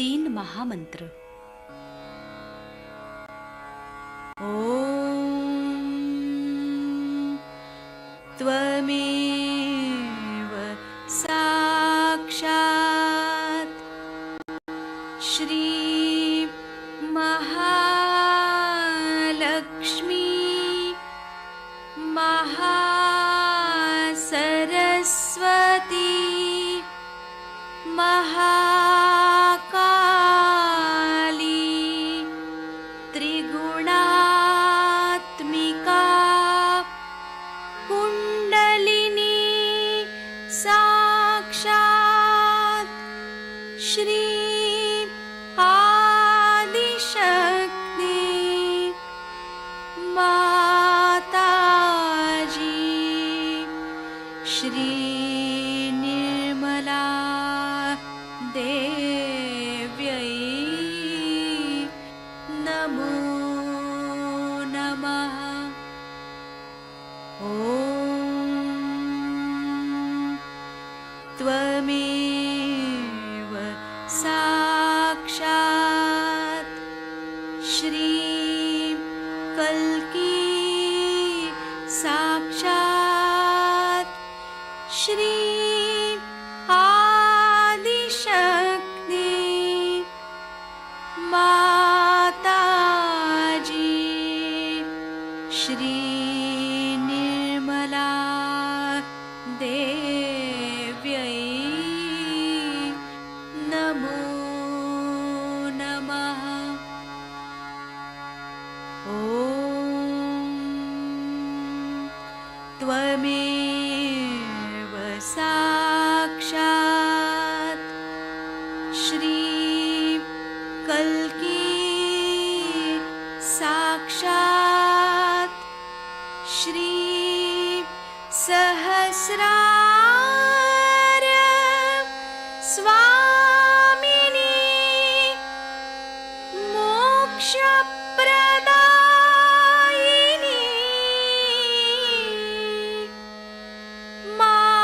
3 महामंत्र। ॐ त्वमेव साक्षात् श्री महालक्ष्मी महासरस्वती महाकाली त्रिगुणात्मिका कुण्डलिनी साक्षात् श्री आदिशक्ति माताजी श्री निर्मला देव्यै नमो नमः। ॐ त्वमेव साक्षात् श्री कल्की साक्षात् श्री आदिशक्ति माताजी श्री निर्मला देव्यै नमो नमः। ॐ त्वमेव साक्षात् श्री कल्की साक्षात् श्री सहस्रार स्वामिनी मोक्षप्रदायिनी माताजी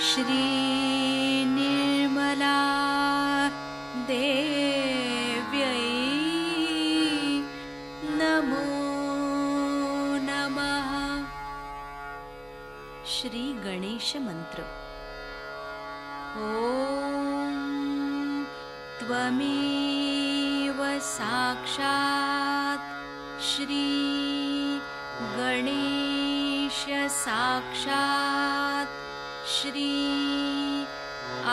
श्री निर्मला देव्यै नमो नमः। श्री गणेश मंत्र। ॐ त्वमेव साक्षात् श्री गणेश साक्षात् श्री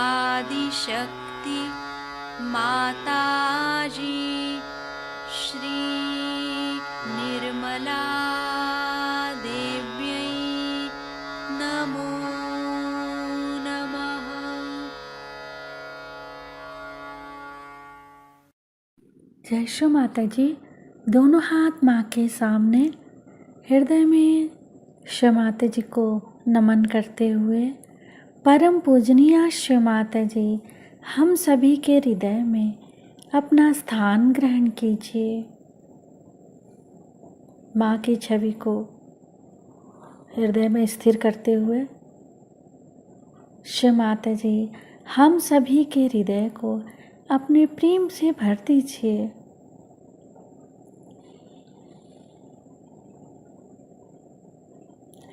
आदिशक्ति माताजी श्री निर्मला देव्यै नमो नमः। जय श्री माता जी। दोनों हाथ माँ के सामने हृदय में श्री माता जी को नमन करते हुए परम पूजनीय श्री माता जी हम सभी के हृदय में अपना स्थान ग्रहण कीजिए। माँ की छवि को हृदय में स्थिर करते हुए श्री माता जी हम सभी के हृदय को अपने प्रेम से भर दीजिए।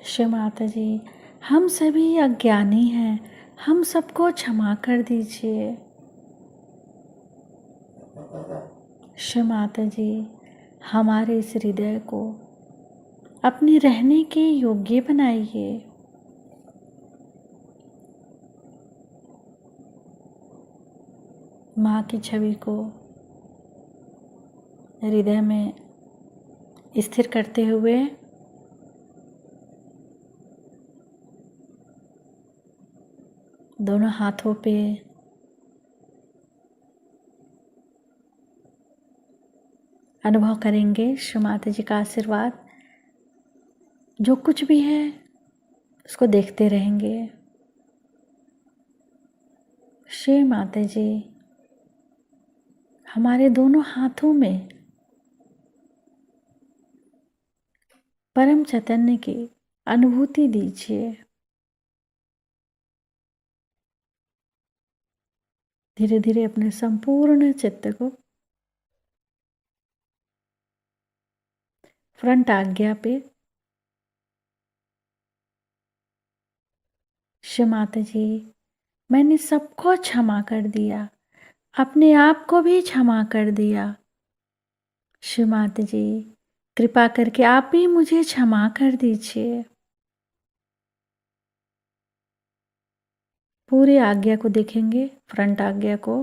श्री माता जी हम सभी अज्ञानी हैं, हम सबको क्षमा कर दीजिए। श्री माता जी हमारे इस हृदय को अपने रहने के योग्य बनाइए। माँ की छवि को हृदय में स्थिर करते हुए दोनों हाथों पे अनुभव करेंगे श्री माता जी का आशीर्वाद। जो कुछ भी है उसको देखते रहेंगे। श्री माता जी हमारे दोनों हाथों में परम चैतन्य की अनुभूति दीजिए। धीरे धीरे अपने संपूर्ण चित्त को फ्रंट आज्ञा पे शिव माता जी, मैंने सबको क्षमा कर दिया, अपने आप को भी क्षमा कर दिया। शिव माता जी, कृपा करके आप भी मुझे क्षमा कर दीजिए। पूरे आज्ञा को देखेंगे, फ्रंट आज्ञा को।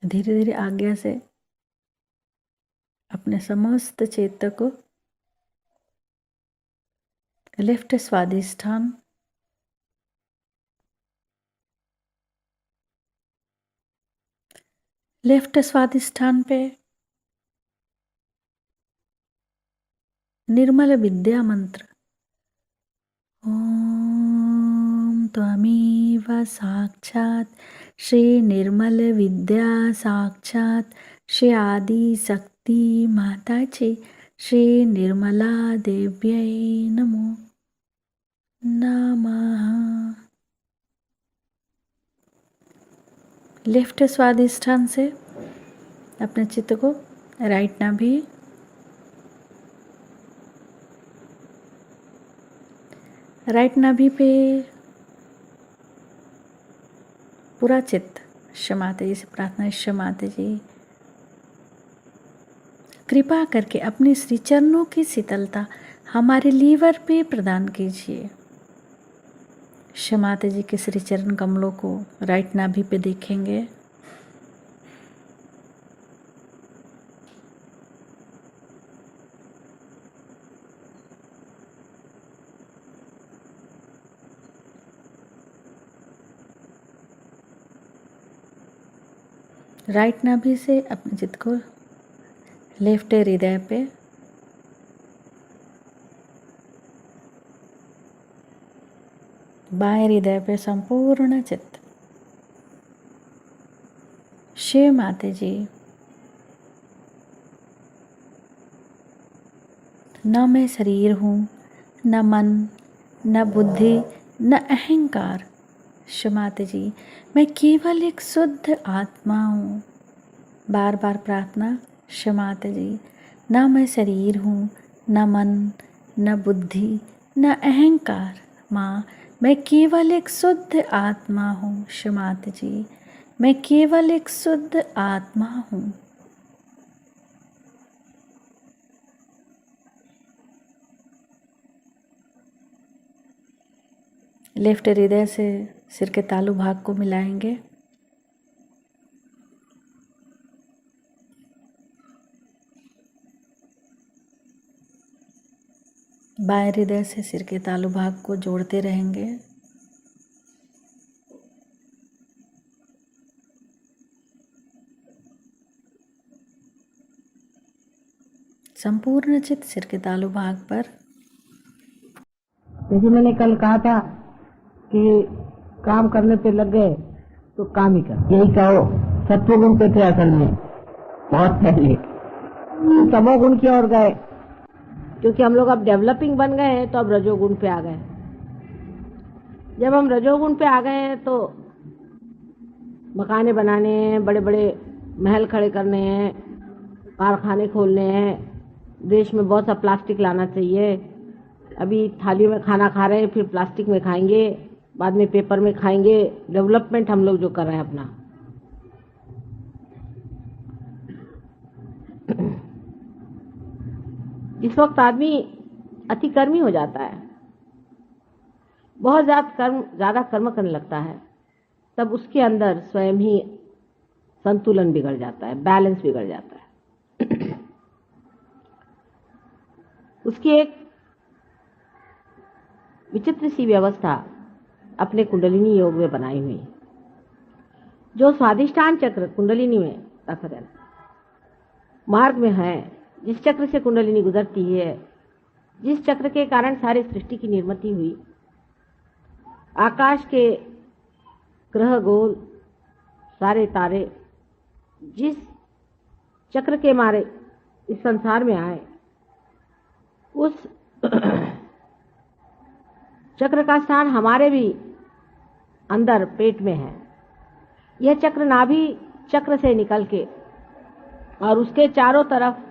धीरे धीरे आज्ञा से अपने समस्त चेतन को लेफ्ट स्वादिष्ठान, लेफ्ट स्वादिष्ठान पे निर्मल विद्या मंत्र ओम त्वमेव साक्षात् श्री निर्मल विद्या साक्षात् श्री आदि शक्ति माता जी श्री निर्मला देव्यै नमो नमः। लेफ्ट स्वादिष्ठान से अपने चित्त को राइट नाभि, राइट नाभि पे पूरा चित्त शिव माता जी से प्रार्थना, शिव माता जी कृपा करके अपने श्री चरणों की शीतलता हमारे लीवर पे प्रदान कीजिए। शिव माता जी के श्री चरण कमलों को राइट नाभि पे देखेंगे। राइट नाभि से अपने चित्त को लेफ्ट हृदय पे, बाएं हृदय पे संपूर्ण चित्त। शिव माता जी, न मैं शरीर हूँ, न मन, न बुद्धि, न अहंकार। शिव माता जी, मैं केवल एक शुद्ध आत्मा हूँ। बार बार प्रार्थना, शिव माता जी, न मैं शरीर हूँ, न मन, न बुद्धि, न अहंकार। माँ, मैं केवल एक शुद्ध आत्मा हूँ। शिव माता जी, मैं केवल एक शुद्ध आत्मा हूँ। लेफ्ट हृदय से सिर के तालु भाग को मिलाएंगे। बाएं हृदय से सिर के तालु भाग को जोड़ते रहेंगे। संपूर्ण चित्त सिर के तालु भाग पर। जैसे मैंने कल कहा था कि काम करने पे लग गए तो काम ही कर, यही कहो। सत्वगुण पे थे असल में बहुत पहले, तमोगुण की ओर गए, क्योंकि हम लोग अब डेवलपिंग बन गए हैं तो अब रजोगुण पे आ गए। जब हम रजोगुण पे आ गए हैं तो मकाने बनाने हैं, बड़े बड़े महल खड़े करने हैं, कारखाने खोलने हैं, देश में बहुत सा प्लास्टिक लाना चाहिए। अभी थाली में खाना खा रहे हैं, फिर प्लास्टिक में खाएंगे, बाद में पेपर में खाएंगे। डेवलपमेंट हम लोग जो कर रहे हैं अपना, इस वक्त आदमी अति कर्मी हो जाता है, बहुत ज्यादा कर्म करने लगता है, तब उसके अंदर स्वयं ही संतुलन बिगड़ जाता है, बैलेंस बिगड़ जाता है। उसकी एक विचित्र सी व्यवस्था अपने कुंडलिनी योग में बनाई हुई, जो स्वादिष्ठान चक्र कुंडलिनी में मार्ग में है, जिस चक्र से कुंडलिनी गुजरती है, जिस चक्र के कारण सारी सृष्टि की निर्मिति हुई, आकाश के ग्रह गोल सारे तारे जिस चक्र के मारे इस संसार में आए, उस चक्र का स्थान हमारे भी अंदर पेट में है। यह चक्र नाभि चक्र से निकल के और उसके चारों तरफ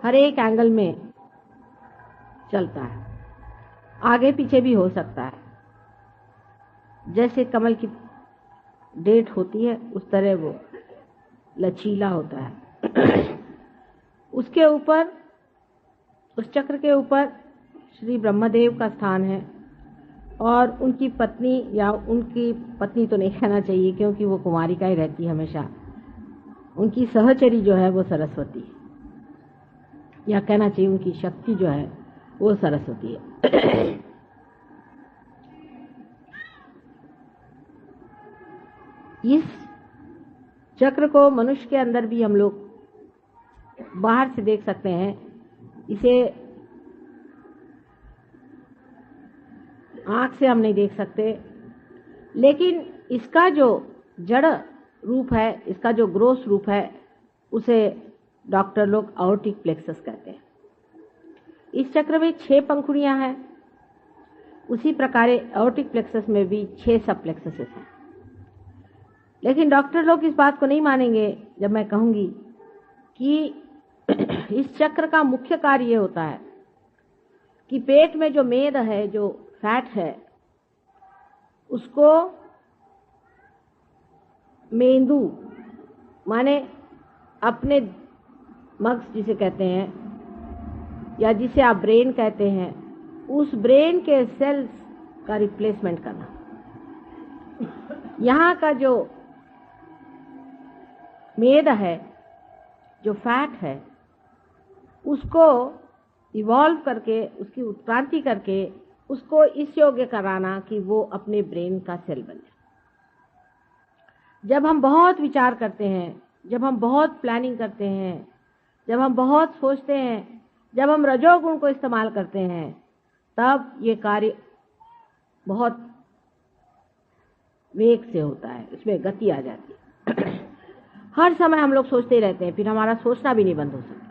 हर एक एंगल में चलता है, आगे पीछे भी हो सकता है। जैसे कमल की डेट होती है उस तरह वो लचीला होता है। उसके ऊपर, उस चक्र के ऊपर श्री ब्रह्मदेव का स्थान है और उनकी पत्नी, या उनकी पत्नी तो नहीं कहना चाहिए क्योंकि वो कुमारिका ही रहती है हमेशा, उनकी सहचरी जो है वो सरस्वती है, या कहना चाहिए उनकी शक्ति जो है वो सरस्वती है। इस चक्र को मनुष्य के अंदर भी हम लोग बाहर से देख सकते हैं। इसे आंख से हम नहीं देख सकते, लेकिन इसका जो जड़ रूप है, इसका जो ग्रोस रूप है, उसे डॉक्टर लोग आयोटिक प्लेक्सस कहते हैं। इस चक्र में 6 पंखुड़ियां हैं। उसी प्रकार आयोटिक प्लेक्सस में भी 6 सब प्लेक्सस हैं। लेकिन डॉक्टर लोग इस बात को नहीं मानेंगे जब मैं कहूंगी कि इस चक्र का मुख्य कार्य ये होता है कि पेट में जो मेद है, जो फैट है, उसको मेंदु माने अपने मग्स जिसे कहते हैं, या जिसे आप ब्रेन कहते हैं, उस ब्रेन के सेल्स का रिप्लेसमेंट करना। यहाँ का जो मेद है, जो फैट है, उसको इवॉल्व करके, उसकी उत्क्रांति करके उसको इस योग्य कराना कि वो अपने ब्रेन का सेल बन जाए। जब हम बहुत विचार करते हैं, जब हम बहुत प्लानिंग करते हैं, जब हम बहुत सोचते हैं, जब हम रजोगुण को इस्तेमाल करते हैं, तब ये कार्य बहुत वेग से होता है, उसमें गति आ जाती है। हर समय हम लोग सोचते ही रहते हैं, फिर हमारा सोचना भी नहीं बंद हो सकता।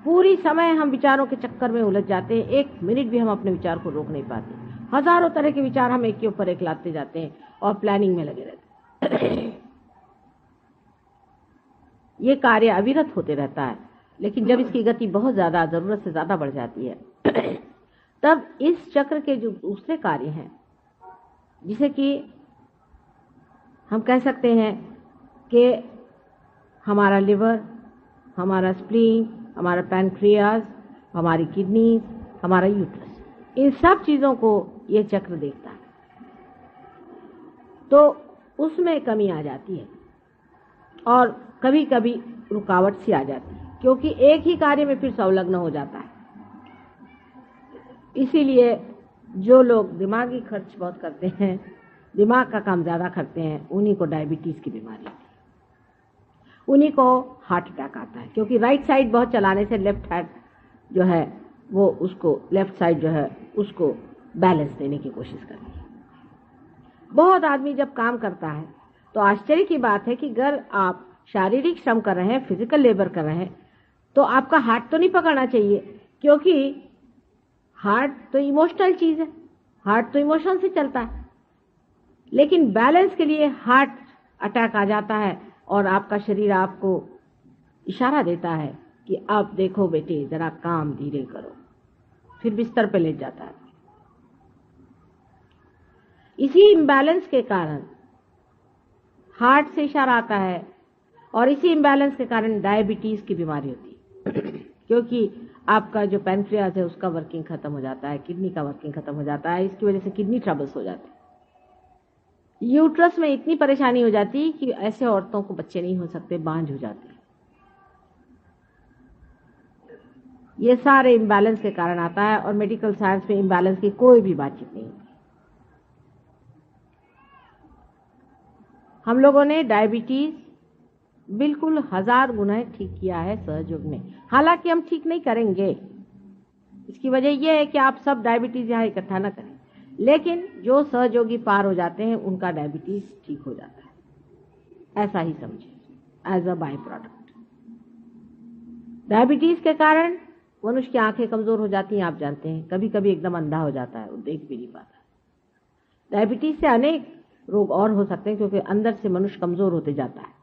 पूरी समय हम विचारों के चक्कर में उलझ जाते हैं, 1 मिनट भी हम अपने विचार को रोक नहीं पाते। हजारों तरह के विचार हम एक के ऊपर एक लाते जाते हैं और प्लानिंग में लगे रहते हैं। ये कार्य अविरत होते रहता है, लेकिन जब इसकी गति बहुत ज्यादा, जरूरत से ज्यादा बढ़ जाती है, तब इस चक्र के जो दूसरे कार्य हैं, जिसे कि हम कह सकते हैं कि हमारा लिवर, हमारा स्प्लीन, हमारा पैनक्रियाज, हमारी किडनी, हमारा यूट्रस, इन सब चीजों को ये चक्र देखता है। तो उसमें कमी आ जाती है और कभी कभी रुकावट सी आ जाती है, क्योंकि एक ही कार्य में फिर संलग्न हो जाता है। इसीलिए जो लोग दिमागी खर्च बहुत करते हैं, दिमाग का काम ज्यादा करते हैं, उन्हीं को डायबिटीज की बीमारी होती है, उन्हीं को हार्ट अटैक आता है, क्योंकि राइट साइड बहुत चलाने से लेफ्ट हैंड जो है वो, उसको लेफ्ट साइड जो है उसको बैलेंस देने की कोशिश करती है। बहुत आदमी जब काम करता है तो आश्चर्य की बात है कि अगर आप शारीरिक श्रम कर रहे हैं, फिजिकल लेबर कर रहे हैं, तो आपका हार्ट तो नहीं पकड़ना चाहिए, क्योंकि हार्ट तो इमोशनल चीज है, हार्ट तो इमोशन से चलता है। लेकिन बैलेंस के लिए हार्ट अटैक आ जाता है और आपका शरीर आपको इशारा देता है कि अब देखो बेटे, जरा काम धीरे करो, फिर बिस्तर पे लेट जाता है। इसी इम्बैलेंस के कारण हार्ट से इशारा आता है और इसी इम्बैलेंस के कारण डायबिटीज की बीमारी होती है, क्योंकि आपका जो पैनक्रियाज है उसका वर्किंग खत्म हो जाता है, किडनी का वर्किंग खत्म हो जाता है, इसकी वजह से किडनी ट्रबल्स हो जाते हैं। यूट्रस में इतनी परेशानी हो जाती है कि ऐसे औरतों को बच्चे नहीं हो सकते, बांझ हो जाते हैं। ये सारे इम्बैलेंस के कारण आता है और मेडिकल साइंस में इम्बैलेंस की कोई भी बातचीत नहीं होती। हम लोगों ने डायबिटीज बिल्कुल 1000 गुना ठीक किया है सहयोग में, हालांकि हम ठीक नहीं करेंगे। इसकी वजह यह है कि आप सब डायबिटीज यहाँ इकट्ठा ना करें, लेकिन जो सहयोगी पार हो जाते हैं उनका डायबिटीज ठीक हो जाता है, ऐसा ही समझे, as a by product. Diabetes के कारण मनुष्य की आंखें कमजोर हो जाती हैं, आप जानते हैं, कभी कभी एकदम अंधा हो जाता है, वो देख भी नहीं पाता। डायबिटीज से अनेक रोग और हो सकते हैं क्योंकि अंदर से मनुष्य कमजोर होते जाता है।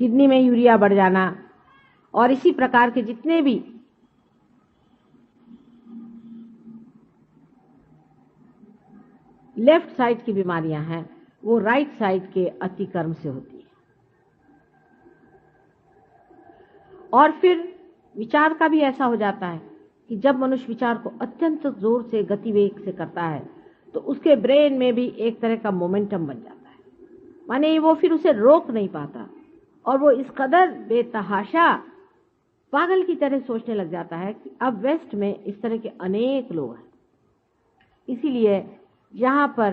किडनी में यूरिया बढ़ जाना और इसी प्रकार के जितने भी लेफ्ट साइड की बीमारियां हैं वो राइट साइड के अतिक्रम से होती है। और फिर विचार का भी ऐसा हो जाता है कि जब मनुष्य विचार को अत्यंत जोर से गतिवेग से करता है तो उसके ब्रेन में भी एक तरह का मोमेंटम बन जाता है, माने वो फिर उसे रोक नहीं पाता और वो इस कदर बेतहाशा पागल की तरह सोचने लग जाता है कि अब वेस्ट में इस तरह के अनेक लोग हैं। इसीलिए जहां पर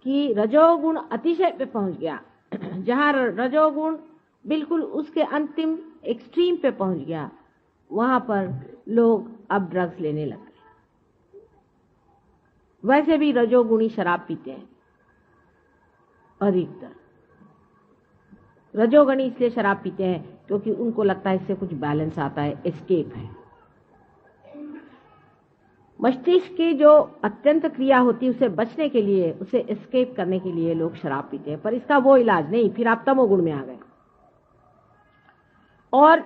कि रजोगुण अतिशय पे पहुंच गया, जहां रजोगुण बिल्कुल उसके अंतिम एक्सट्रीम पे पहुंच गया, वहां पर लोग अब ड्रग्स लेने लग गए। वैसे भी रजोगुणी शराब पीते हैं अधिकतर। रजोगुणी इसलिए शराब पीते हैं क्योंकि उनको लगता है इससे कुछ बैलेंस आता है, एस्केप है। मस्तिष्क की जो अत्यंत क्रिया होती है उसे बचने के लिए, उसे एस्केप करने के लिए लोग शराब पीते हैं, पर इसका वो इलाज नहीं, फिर आप तमोगुण में आ गए। और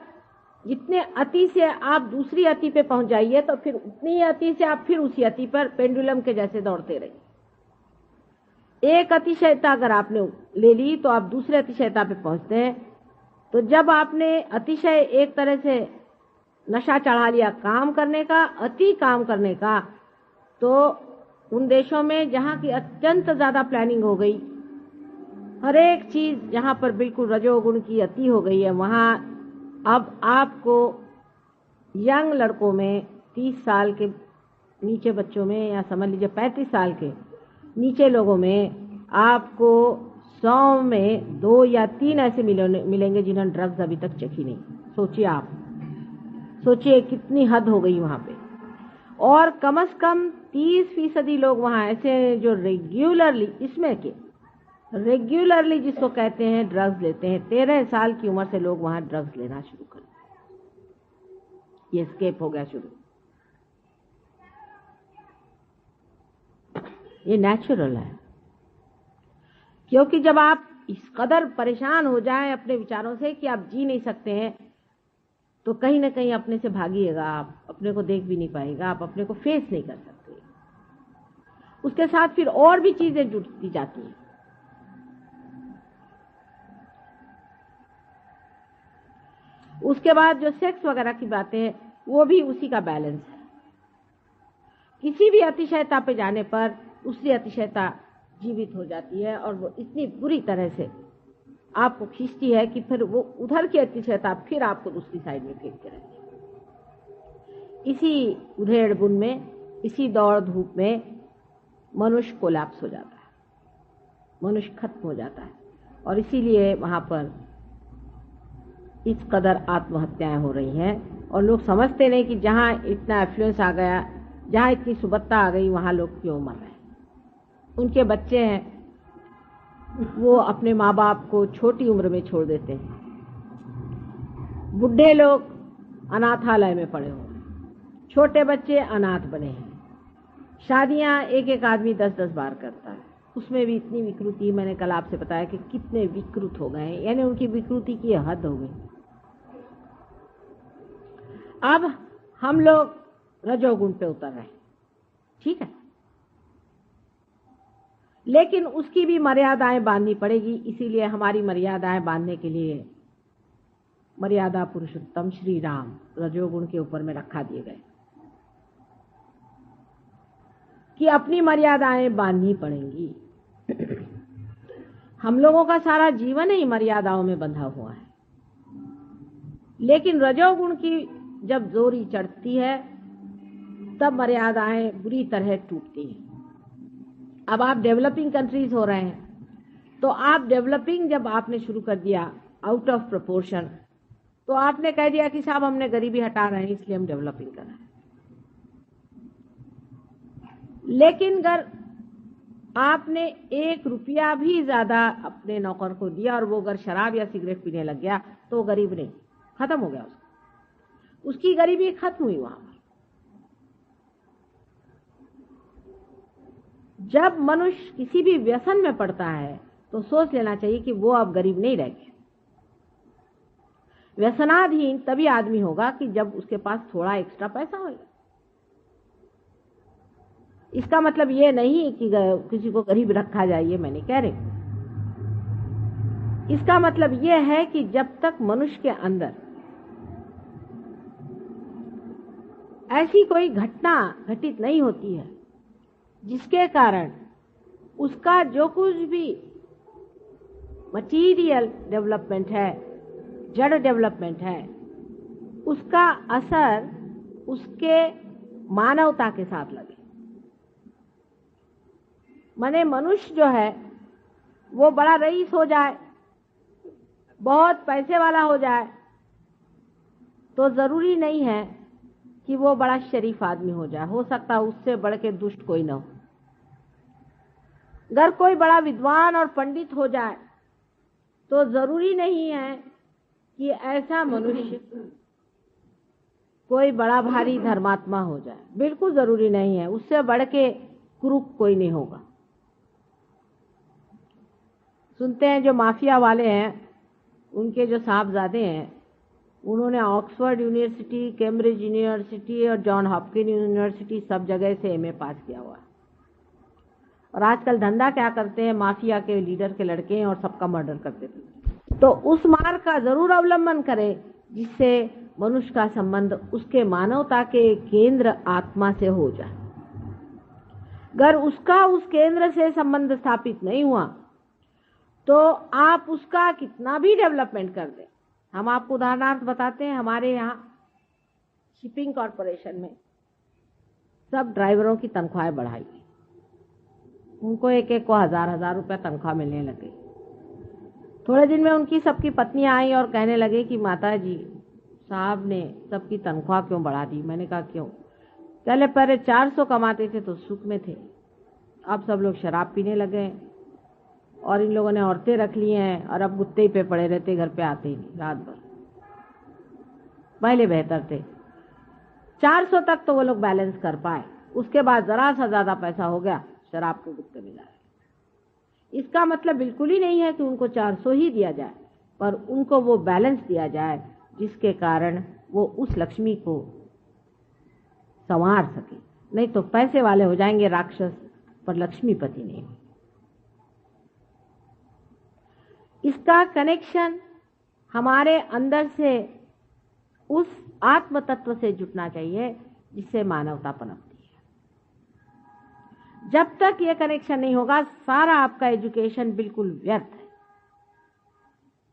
जितने अति से आप दूसरी अति पे पहुंच जाइए तो फिर उतनी अति से आप फिर उसी अति पर पेंडुलम के जैसे दौड़ते रहिए। एक अतिशयता अगर आपने ले ली तो आप दूसरे अतिशयता पे पहुंचते हैं। तो जब आपने अतिशय एक तरह से नशा चढ़ा लिया काम करने का, अति काम करने का, तो उन देशों में जहां की अत्यंत ज्यादा प्लानिंग हो गई, हर एक चीज जहां पर बिल्कुल रजोगुण की अति हो गई है, वहां अब आपको यंग लड़कों में 30 साल के नीचे बच्चों में, या समझ लीजिए 35 साल के नीचे लोगों में आपको 100 में 2 या 3 ऐसे मिलेंगे जिन्होंने ड्रग्स अभी तक चखी नहीं। सोचिए आप, सोचिए कितनी हद हो गई वहां पे। और कम से कम 30% लोग वहां ऐसे जो रेगुलरली, इसमें के रेगुलरली जिसको कहते हैं ड्रग्स लेते हैं। 13 साल की उम्र से लोग वहां ड्रग्स लेना शुरू कर, ये स्केप हो गया शुरू। ये नेचुरल है, क्योंकि जब आप इस कदर परेशान हो जाएं अपने विचारों से कि आप जी नहीं सकते हैं, तो कहीं ना कहीं अपने से भागिएगा, आप अपने को देख भी नहीं पाएगा, आप अपने को फेस नहीं कर सकते। उसके साथ फिर और भी चीजें जुड़ती जाती हैं। उसके बाद जो सेक्स वगैरह की बातें हैं वो भी उसी का बैलेंस है। किसी भी अतिशयता पे जाने पर दूसरी अतिशयता जीवित हो जाती है और वो इतनी बुरी तरह से आपको खींचती है कि फिर वो उधर की अतिशयता फिर आपको दूसरी साइड में फेंकते रहती है। इसी उधेड़ बुन में, इसी दौड़ धूप में मनुष्य कोलैप्स हो जाता है, मनुष्य खत्म हो जाता है। और इसीलिए वहां पर इस कदर आत्महत्याएं हो रही हैं। और लोग समझते नहीं कि जहां इतना एफ्लुएंस आ गया, जहां इतनी सुबत्ता आ गई, वहां लोग क्यों मर रहे हैं। उनके बच्चे हैं, वो अपने माँ बाप को छोटी उम्र में छोड़ देते हैं। बुढ़े लोग अनाथालय में पड़े हुए, छोटे बच्चे अनाथ बने हैं। शादियां एक एक आदमी 10-10 बार करता है, उसमें भी इतनी विकृति। मैंने कल आपसे बताया कि कितने विकृत हो गए हैं, यानी उनकी विकृति की हद हो गई। अब हम लोग रजोगुण पे उतर रहे हैं, ठीक है, लेकिन उसकी भी मर्यादाएं बांधनी पड़ेगी। इसीलिए हमारी मर्यादाएं बांधने के लिए मर्यादा पुरुषोत्तम श्री राम रजोगुण के ऊपर में रखा दिए गए कि अपनी मर्यादाएं बांधनी पड़ेंगी। हम लोगों का सारा जीवन ही मर्यादाओं में बंधा हुआ है, लेकिन रजोगुण की जब जोरी चढ़ती है तब मर्यादाएं बुरी तरह टूटती हैं। अब आप डेवलपिंग कंट्रीज हो रहे हैं, तो आप डेवलपिंग जब आपने शुरू कर दिया आउट ऑफ प्रोपोर्शन, तो आपने कह दिया कि साहब हमने गरीबी हटा रहे हैं इसलिए हम डेवलपिंग कर रहे हैं। लेकिन अगर आपने 1 रुपया भी ज्यादा अपने नौकर को दिया और वो अगर शराब या सिगरेट पीने लग गया तो वो गरीब नहीं, खत्म हो गया उसकी गरीबी खत्म हुई वहां पर। जब मनुष्य किसी भी व्यसन में पड़ता है तो सोच लेना चाहिए कि वो अब गरीब नहीं रह गया। व्यसनाधीन तभी आदमी होगा कि जब उसके पास थोड़ा एक्स्ट्रा पैसा होगा। इसका मतलब ये नहीं कि किसी को गरीब रखा जाए, ये मैं नहीं कह रही। इसका मतलब ये है कि जब तक मनुष्य के अंदर ऐसी कोई घटना घटित नहीं होती है जिसके कारण उसका जो कुछ भी मटीरियल डेवलपमेंट है, जड़ डेवलपमेंट है, उसका असर उसके मानवता के साथ लगे। माने मनुष्य जो है वो बड़ा रईस हो जाए, बहुत पैसे वाला हो जाए, तो जरूरी नहीं है कि वो बड़ा शरीफ आदमी हो जाए। हो सकता है उससे बढ़ के दुष्ट कोई ना हो। अगर कोई बड़ा विद्वान और पंडित हो जाए तो जरूरी नहीं है कि ऐसा मनुष्य कोई बड़ा भारी धर्मात्मा हो जाए, बिल्कुल जरूरी नहीं है। उससे बढ़ के कुरूप कोई नहीं होगा। सुनते हैं जो माफिया वाले हैं, उनके जो साहबजादे हैं, उन्होंने ऑक्सफोर्ड यूनिवर्सिटी, कैम्ब्रिज यूनिवर्सिटी और जॉन हॉपकिन यूनिवर्सिटी सब जगह से एमए पास किया हुआ है। और आजकल धंधा क्या करते हैं, माफिया के लीडर के लड़के हैं और सबका मर्डर कर देते हैं। तो उस मार्ग का जरूर अवलंबन करें जिससे मनुष्य का संबंध उसके मानवता के केंद्र आत्मा से हो जाए। अगर उसका उस केंद्र से संबंध स्थापित नहीं हुआ तो आप उसका कितना भी डेवलपमेंट कर दें। हम आपको उदाहरणार्थ बताते हैं, हमारे यहाँ शिपिंग कॉरपोरेशन में सब ड्राइवरों की तनख्वाहें बढ़ाई। उनको एक को 1000 रुपया तनख्वाह मिलने लगे। थोड़े दिन में उनकी सबकी पत्नियां आई और कहने लगे कि माता जी, साहब ने सबकी तनख्वाह क्यों बढ़ा दी। मैंने कहा क्यों? पहले 400 कमाते थे तो सुख में थे, अब सब लोग शराब पीने लगे और इन लोगों ने औरतें रख ली हैं और अब गुत्ते ही पे पड़े रहते, घर पे आते ही नहीं रात भर। पहले बेहतर थे, 400 तक तो वो लोग बैलेंस कर पाए, उसके बाद जरा सा ज्यादा पैसा हो गया, शराब के गुत्ते में जाए। इसका मतलब बिल्कुल ही नहीं है कि उनको 400 ही दिया जाए, पर उनको वो बैलेंस दिया जाए जिसके कारण वो उस लक्ष्मी को संवार सके। नहीं तो पैसे वाले हो जाएंगे राक्षस, पर लक्ष्मीपति नहीं। इसका कनेक्शन हमारे अंदर से उस आत्म तत्व से जुटना चाहिए जिससे मानवता पनपती है। जब तक ये कनेक्शन नहीं होगा सारा आपका एजुकेशन बिल्कुल व्यर्थ है।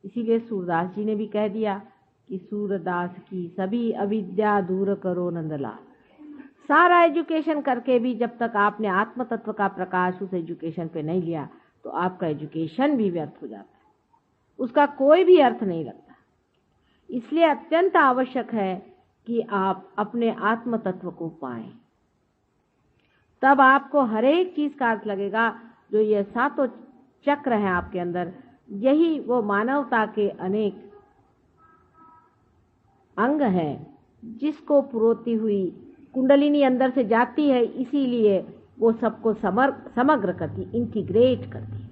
इसीलिए सूरदास जी ने भी कह दिया कि सूरदास की सभी अविद्या दूर करो नंदलाल। सारा एजुकेशन करके भी जब तक आपने आत्म तत्व का प्रकाश उस एजुकेशन पे नहीं लिया तो आपका एजुकेशन भी व्यर्थ हो जाता है, उसका कोई भी अर्थ नहीं लगता। इसलिए अत्यंत आवश्यक है कि आप अपने आत्म तत्व को पाएं, तब आपको हर एक चीज का अर्थ लगेगा। जो ये सातों चक्र हैं आपके अंदर, यही वो मानवता के अनेक अंग हैं जिसको पुरोती हुई कुंडलिनी अंदर से जाती है, इसीलिए वो सबको समग्र करती, इंटीग्रेट करती है।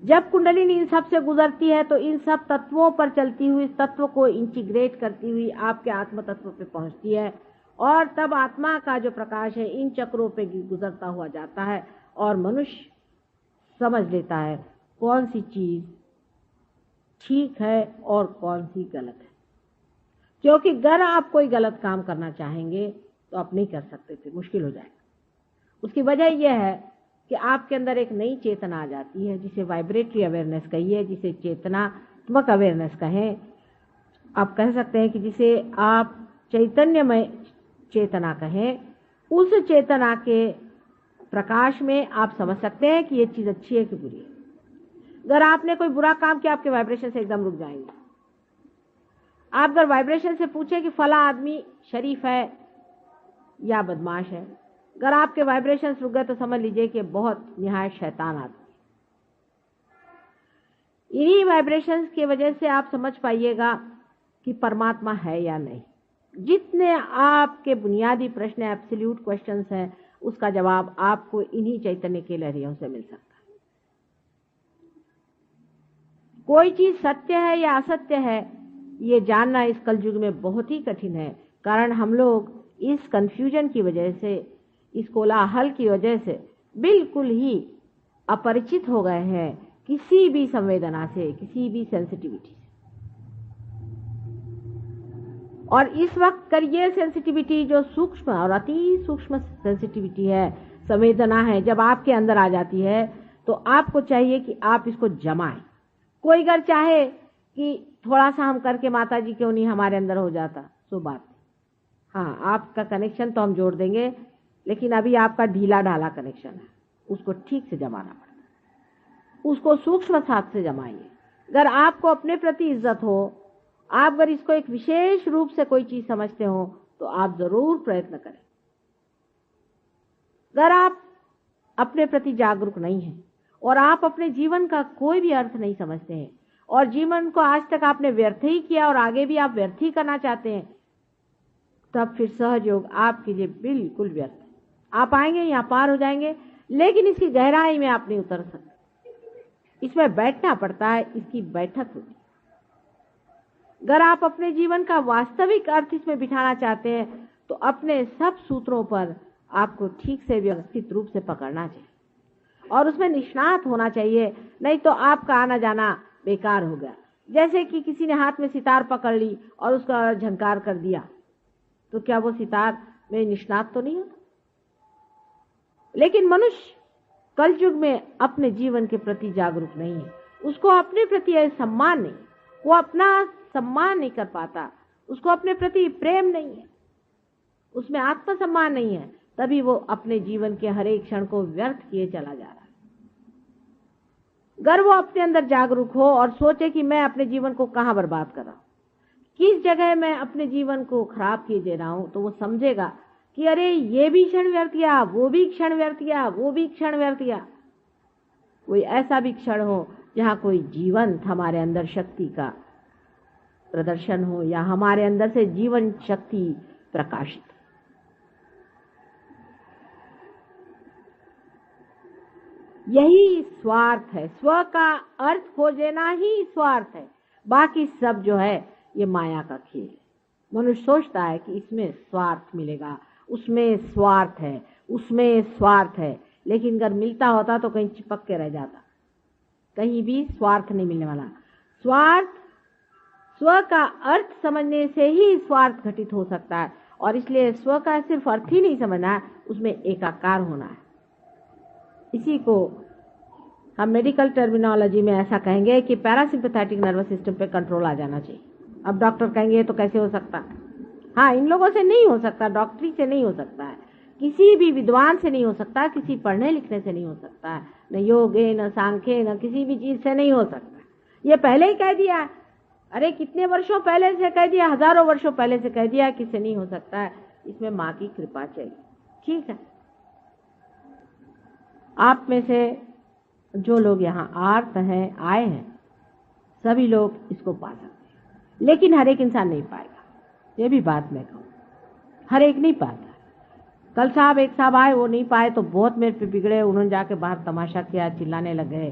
जब कुंडलिनी इन सब से गुजरती है तो इन सब तत्वों पर चलती हुई तत्व को इंटीग्रेट करती हुई आपके आत्म तत्व पे पहुंचती है, और तब आत्मा का जो प्रकाश है इन चक्रों पे गुजरता हुआ जाता है और मनुष्य समझ लेता है कौन सी चीज ठीक है और कौन सी गलत है। क्योंकि अगर आप कोई गलत काम करना चाहेंगे तो आप नहीं कर सकते थे, मुश्किल हो जाएगा। उसकी वजह यह है कि आपके अंदर एक नई चेतना आ जाती है जिसे वाइब्रेटरी अवेयरनेस कहिए, जिसे चेतनात्मक अवेयरनेस कहें। आप कह सकते हैं कि जिसे आप चैतन्यमय चेतना कहें। उस चेतना के प्रकाश में आप समझ सकते हैं कि ये चीज अच्छी है कि बुरी है। अगर आपने कोई बुरा काम किया आपके वाइब्रेशन से एकदम रुक जाएंगे। आप अगर वाइब्रेशन से पूछे कि फला आदमी शरीफ है या बदमाश है, अगर आपके वाइब्रेशंस रुक गए तो समझ लीजिए कि बहुत निहायत शैतान आदमी। इन्हीं वाइब्रेशंस की वजह से आप समझ पाइएगा कि परमात्मा है या नहीं। जितने आपके बुनियादी प्रश्न एब्सोल्यूट क्वेश्चंस हैं, उसका जवाब आपको इन्हीं चैतन्य के लहरियों से मिल सकता है। कोई चीज सत्य है या असत्य है, ये जानना इस कलयुग में बहुत ही कठिन है। कारण हम लोग इस कंफ्यूजन की वजह से, इस कोलाहल की वजह से बिल्कुल ही अपरिचित हो गए हैं किसी भी संवेदना से, किसी भी सेंसिटिविटी से। और इस वक्त कर ये सेंसिटिविटी जो सूक्ष्म और अति सूक्ष्म सेंसिटिविटी है, संवेदना है, जब आपके अंदर आ जाती है तो आपको चाहिए कि आप इसको जमाएं। कोई अगर चाहे कि थोड़ा सा हम करके माता जी क्यों नहीं हमारे अंदर हो जाता, सो बात। हाँ, आपका कनेक्शन तो हम जोड़ देंगे, लेकिन अभी आपका ढीला ढाला कनेक्शन है, उसको ठीक से जमाना पड़ता है। उसको सूक्ष्म साथ से जमाइए। अगर आपको अपने प्रति इज्जत हो, आप अगर इसको एक विशेष रूप से कोई चीज समझते हो, तो आप जरूर प्रयत्न करें। अगर आप अपने प्रति जागरूक नहीं हैं और आप अपने जीवन का कोई भी अर्थ नहीं समझते हैं और जीवन को आज तक आपने व्यर्थ ही किया और आगे भी आप व्यर्थ ही करना चाहते हैं, तब फिर सहज योग आपके लिए बिल्कुल व्यर्थ है। आप आएंगे यहाँ पार हो जाएंगे, लेकिन इसकी गहराई में आप नहीं उतर सकते। इसमें बैठना पड़ता है, इसकी बैठक होती है। अगर आप अपने जीवन का वास्तविक अर्थ इसमें बिठाना चाहते हैं तो अपने सब सूत्रों पर आपको ठीक से व्यवस्थित रूप से पकड़ना चाहिए और उसमें निष्णात होना चाहिए, नहीं तो आपका आना जाना बेकार हो गया। जैसे कि किसी ने हाथ में सितार पकड़ ली और उसका झंकार कर दिया, तो क्या वो सितार में निष्णात तो नहीं होता? लेकिन मनुष्य कलयुग में अपने जीवन के प्रति जागरूक नहीं है, उसको अपने प्रति सम्मान नहीं, वो अपना सम्मान नहीं कर पाता, उसको अपने प्रति प्रेम नहीं है, उसमें आत्मसम्मान नहीं है, तभी वो अपने जीवन के हर एक क्षण को व्यर्थ किए चला जा रहा है। अगर वो अपने अंदर जागरूक हो और सोचे कि मैं अपने जीवन को कहाँ बर्बाद कर रहा हूं, किस जगह मैं अपने जीवन को खराब किए दे रहा हूं, तो वो समझेगा कि अरे ये भी क्षण व्यर्थ गया, वो भी क्षण व्यर्थ गया, वो भी क्षण व्यर्थ गया। कोई ऐसा भी क्षण हो जहां कोई जीवंत हमारे अंदर शक्ति का प्रदर्शन हो या हमारे अंदर से जीवन शक्ति प्रकाशित। यही स्वार्थ है, स्व का अर्थ खोज लेना ही स्वार्थ है। बाकी सब जो है ये माया का खेल है। मनुष्य सोचता है कि इसमें स्वार्थ मिलेगा, उसमें स्वार्थ है, उसमें स्वार्थ है, लेकिन अगर मिलता होता तो कहीं चिपक के रह जाता। कहीं भी स्वार्थ नहीं मिलने वाला। स्वार्थ, स्व का अर्थ समझने से ही स्वार्थ घटित हो सकता है, और इसलिए स्व का सिर्फ अर्थ ही नहीं समझना है, उसमें एकाकार होना है। इसी को हम मेडिकल टर्मिनोलॉजी में ऐसा कहेंगे कि पैरासिम्पैथेटिक नर्वस सिस्टम पे कंट्रोल आ जाना चाहिए। अब डॉक्टर कहेंगे तो कैसे हो सकता? हाँ, इन लोगों से नहीं हो सकता, डॉक्टरी से नहीं हो सकता है, किसी भी विद्वान से नहीं हो सकता, किसी पढ़ने लिखने से नहीं हो सकता है, न योगे न सांख्य न किसी भी चीज से नहीं हो सकता। ये पहले ही कह दिया, अरे कितने वर्षों पहले से कह दिया, हजारों वर्षों पहले से कह दिया कि इससे नहीं हो सकता है। इसमें माँ की कृपा चाहिए। ठीक है, आप में से जो लोग यहाँ आए हैं, सभी लोग इसको पा सकते हैं, लेकिन हर एक इंसान नहीं पाएगा। ये भी बात मैं कहूँ, हर एक नहीं पाता। कल साहब एक साहब आए, वो नहीं पाए तो बहुत मेरे पे बिगड़े। उन्होंने जाके बाहर तमाशा किया, चिल्लाने लगे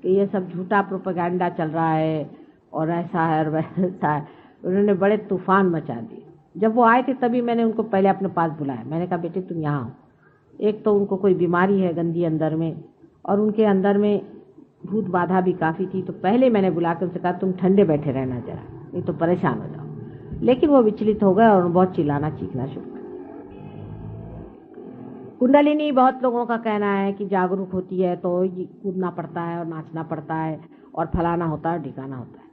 कि ये सब झूठा प्रोपेगेंडा चल रहा है और ऐसा है और वैसा है। उन्होंने बड़े तूफान मचा दिए। जब वो आए थे तभी मैंने उनको पहले अपने पास बुलाया। मैंने कहा बेटे तुम यहाँ आओ। एक तो उनको कोई बीमारी है गंदी अंदर में, और उनके अंदर में भूत बाधा भी काफ़ी थी। तो पहले मैंने बुला के उनसे कहा तुम ठंडे बैठे रहना जरा, नहीं तो परेशान हो जाओ। लेकिन वो विचलित हो गए और बहुत चिल्लाना चीखना शुरू कर। कुंडलिनी, बहुत लोगों का कहना है कि जागरूक होती है तो ये कूदना पड़ता है और नाचना पड़ता है और फलाना होता है, ढिकाना होता है।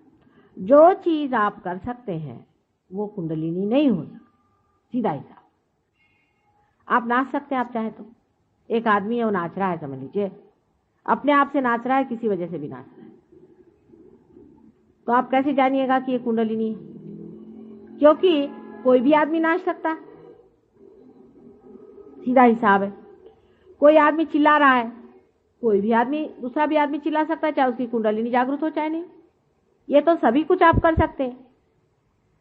जो चीज आप कर सकते हैं वो कुंडलिनी नहीं हो सकती। सीधा ही साफ। आप नाच सकते हैं, आप चाहे तो। एक आदमी है, वो नाच रहा है, समझ लीजिए अपने आप से नाच रहा है, किसी वजह से भी नाच रहा है, तो आप कैसे जानिएगा कि ये कुंडलिनी है? क्योंकि कोई भी आदमी नाच सकता है। सीधा हिसाब है। कोई आदमी चिल्ला रहा है, कोई भी आदमी, दूसरा भी आदमी चिल्ला सकता है, चाहे उसकी कुंडलिनी जागृत हो चाहे नहीं। ये तो सभी कुछ आप कर सकते हैं।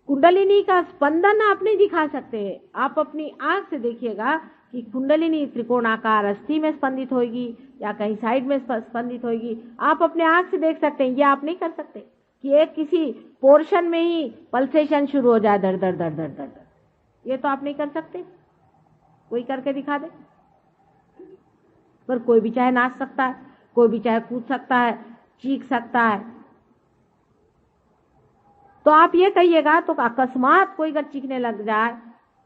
कुंडलिनी का स्पंदन आप नहीं दिखा सकते। आप अपनी आंख से देखिएगा कि कुंडलिनी त्रिकोणाकार अस्थि में स्पंदित होगी या कहीं साइड में स्पंदित होगी। आप अपने आंख से देख सकते हैं, ये आप नहीं कर सकते कि एक किसी पोर्शन में ही पल्सेशन शुरू हो जाए, धड़ धड़ धड़ धड़ धड़। ये तो आप नहीं कर सकते, कोई करके दिखा दे। पर कोई भी चाहे नाच सकता है, कोई भी चाहे कूद सकता है, चीख सकता है। तो आप ये कहिएगा तो अकस्मात कोई अगर चीखने लग जाए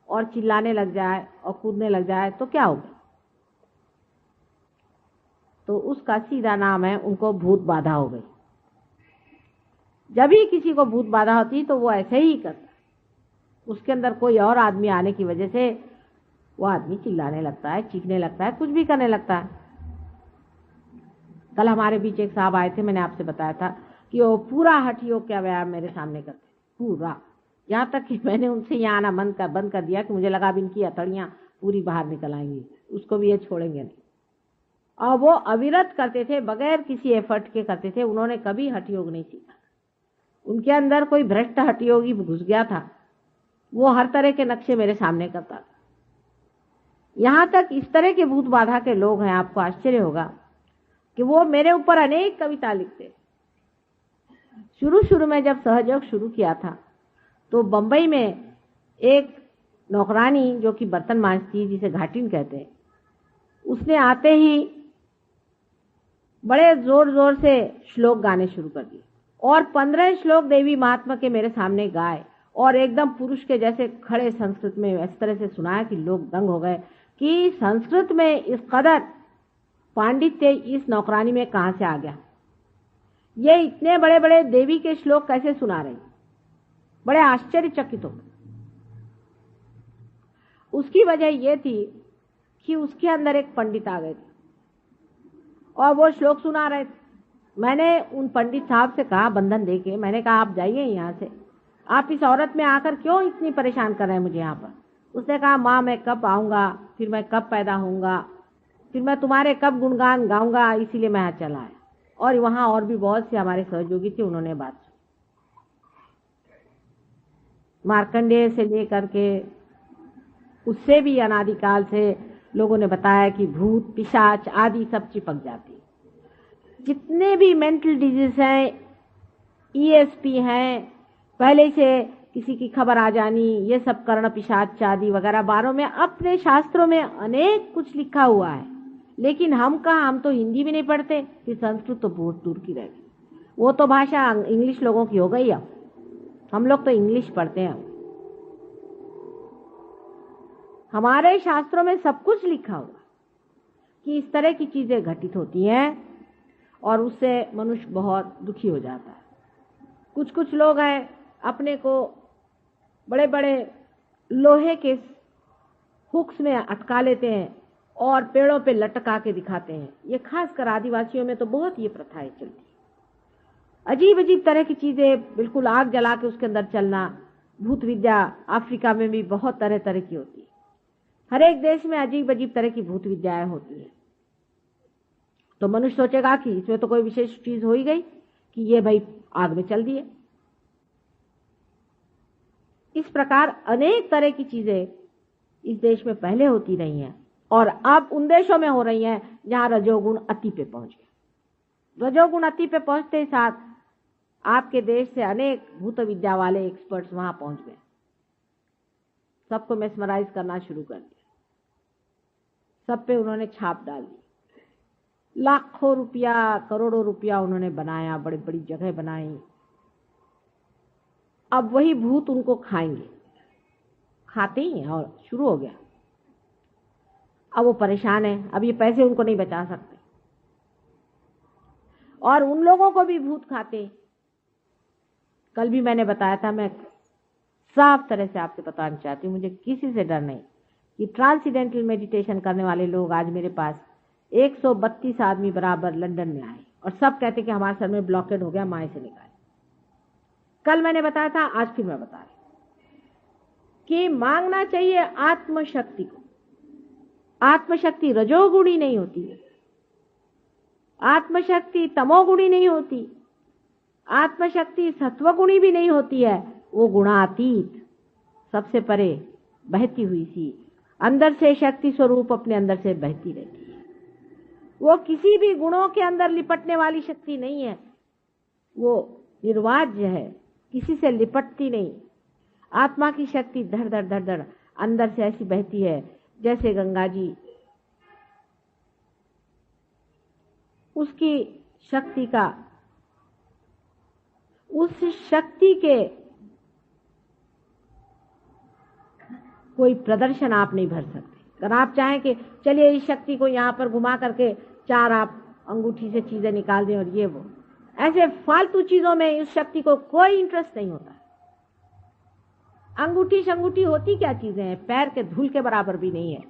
और चिल्लाने लग जाए और कूदने लग जाए तो क्या होगा? तो उसका सीधा नाम है, उनको भूत बाधा हो गई। जब भी किसी को भूत बाधा होती तो वो ऐसे ही करता, उसके अंदर कोई और आदमी आने की वजह से वो आदमी चिल्लाने लगता है, चीखने लगता है, कुछ भी करने लगता है। कल हमारे बीच एक साहब आए थे, मैंने आपसे बताया था कि वो पूरा हठ योग का व्यायाम मेरे सामने करते, पूरा, यहाँ तक कि मैंने उनसे यहाँ आना बंद कर दिया कि मुझे लगा भी इनकी हथौड़ियाँ पूरी बाहर निकल आएंगी, उसको भी ये छोड़ेंगे नहीं। और वो अविरत करते थे, बगैर किसी एफर्ट के करते थे। उन्होंने कभी हठ योग नहीं सीखा। उनके अंदर कोई भ्रष्ट हठ योगी घुस गया था, वो हर तरह के नक्शे मेरे सामने करता था। यहाँ तक इस तरह के भूत बाधा के लोग हैं, आपको आश्चर्य होगा कि वो मेरे ऊपर अनेक कविता लिखते। शुरू में जब सहयोग शुरू किया था तो बंबई में एक नौकरानी जो कि बर्तन मांजती, जिसे घाटिन कहते हैं, उसने आते ही बड़े जोर जोर से श्लोक गाने शुरू कर दिए और 15 श्लोक देवी महात्मा के मेरे सामने गाए और एकदम पुरुष के जैसे खड़े संस्कृत में इस तरह से सुनाया कि लोग दंग हो गए कि संस्कृत में इस कदर पांडित्य इस नौकरानी में कहां से आ गया। ये इतने बड़े बड़े देवी के श्लोक कैसे सुना रही, बड़े आश्चर्यचकित हो। उसकी वजह यह थी कि उसके अंदर एक पंडित आ गए थे और वो श्लोक सुना रहे थे। मैंने उन पंडित साहब से कहा, बंधन देके, मैंने कहा आप जाइए यहाँ से, आप इस औरत में आकर क्यों इतनी परेशान कर रहे हैं मुझे यहाँ पर। उसने कहा, माँ मैं कब आऊँगा, फिर मैं कब पैदा होऊंगा, फिर मैं तुम्हारे कब गुणगान गाऊंगा, इसीलिए मैं यहाँ चला आया। और वहाँ और भी बहुत से हमारे सहयोगी थे, उन्होंने बात सुनी। मार्कंडेय से लेकर के उससे भी अनादिकाल से लोगों ने बताया कि भूत पिशाच आदि सब चिपक जाती। जितने भी मेंटल डिजीज हैं, ईएसपी हैं, पहले से किसी की खबर आ जानी, ये सब कर्ण पिशाच आदि वगैरह बारों में अपने शास्त्रों में अनेक कुछ लिखा हुआ है। लेकिन हम तो हिंदी भी नहीं पढ़ते, फिर संस्कृत तो बहुत दूर की रह गई। वो तो भाषा इंग्लिश लोगों की हो गई। अब हम लोग तो इंग्लिश पढ़ते हैं। हमारे शास्त्रों में सब कुछ लिखा हुआ कि इस तरह की चीजें घटित होती हैं और उससे मनुष्य बहुत दुखी हो जाता है। कुछ लोग हैं अपने को बड़े बड़े लोहे के हुक्स में अटका लेते हैं और पेड़ों पे लटका के दिखाते हैं। ये खासकर आदिवासियों में तो बहुत ये प्रथाएं चलती है। अजीब अजीब तरह की चीजें, बिल्कुल आग जला के उसके अंदर चलना। भूत विद्या अफ्रीका में भी बहुत तरह तरह की होती है। हर एक देश में अजीब अजीब तरह की भूत विद्याएं होती है। तो मनुष्य सोचेगा कि इसमें तो कोई विशेष चीज हो ही गई कि ये भाई आग में चल दिए। इस प्रकार अनेक तरह की चीजें इस देश में पहले होती रही हैं और अब उन देशों में हो रही हैं जहां रजोगुण अति पे पहुंच गया। रजोगुण अति पे पहुंचते साथ आपके देश से अनेक भूत विद्या वाले एक्सपर्ट्स वहां पहुंच गए, सबको मेस्मराइज करना शुरू कर दिया, सब पे उन्होंने छाप डाल दी। लाखों रुपया, करोड़ों रुपया उन्होंने बनाया, बड़ी बड़ी जगह बनाई। अब वही भूत उनको खाएंगे, खाते ही हैं और शुरू हो गया। अब वो परेशान है, अब ये पैसे उनको नहीं बचा सकते और उन लोगों को भी भूत खाते। कल भी मैंने बताया था, मैं साफ तरह से आपसे बताना चाहती हूँ, मुझे किसी से डर नहीं कि ट्रांसेंडेंटल मेडिटेशन करने वाले लोग आज मेरे पास 132 आदमी बराबर लंदन में आए और सब कहते कि हमारे सर में ब्लॉकेड हो गया, माए से निकाले। कल मैंने बताया था, आज फिर मैं बता रही कि मांगना चाहिए आत्मशक्ति को। आत्मशक्ति रजोगुणी नहीं होती है, आत्मशक्ति तमोगुणी नहीं होती, आत्मशक्ति सत्वगुणी भी नहीं होती है। वो गुणातीत, सबसे परे बहती हुई सी अंदर से शक्ति स्वरूप अपने अंदर से बहती रहती है। वो किसी भी गुणों के अंदर लिपटने वाली शक्ति नहीं है, वो निर्वाज्य है, किसी से लिपटती नहीं। आत्मा की शक्ति धड़ धड़ धड़ धड़ अंदर से ऐसी बहती है जैसे गंगा जी। उसकी शक्ति का, उस शक्ति के कोई प्रदर्शन आप नहीं भर सकते। अगर आप चाहें कि चलिए इस शक्ति को यहां पर घुमा करके चार आप अंगूठी से चीजें निकाल दें और ये वो, ऐसे फालतू चीजों में इस शक्ति को कोई इंटरेस्ट नहीं होता। अंगूठी शंगूठी होती क्या चीजें हैं, पैर के धूल के बराबर भी नहीं है।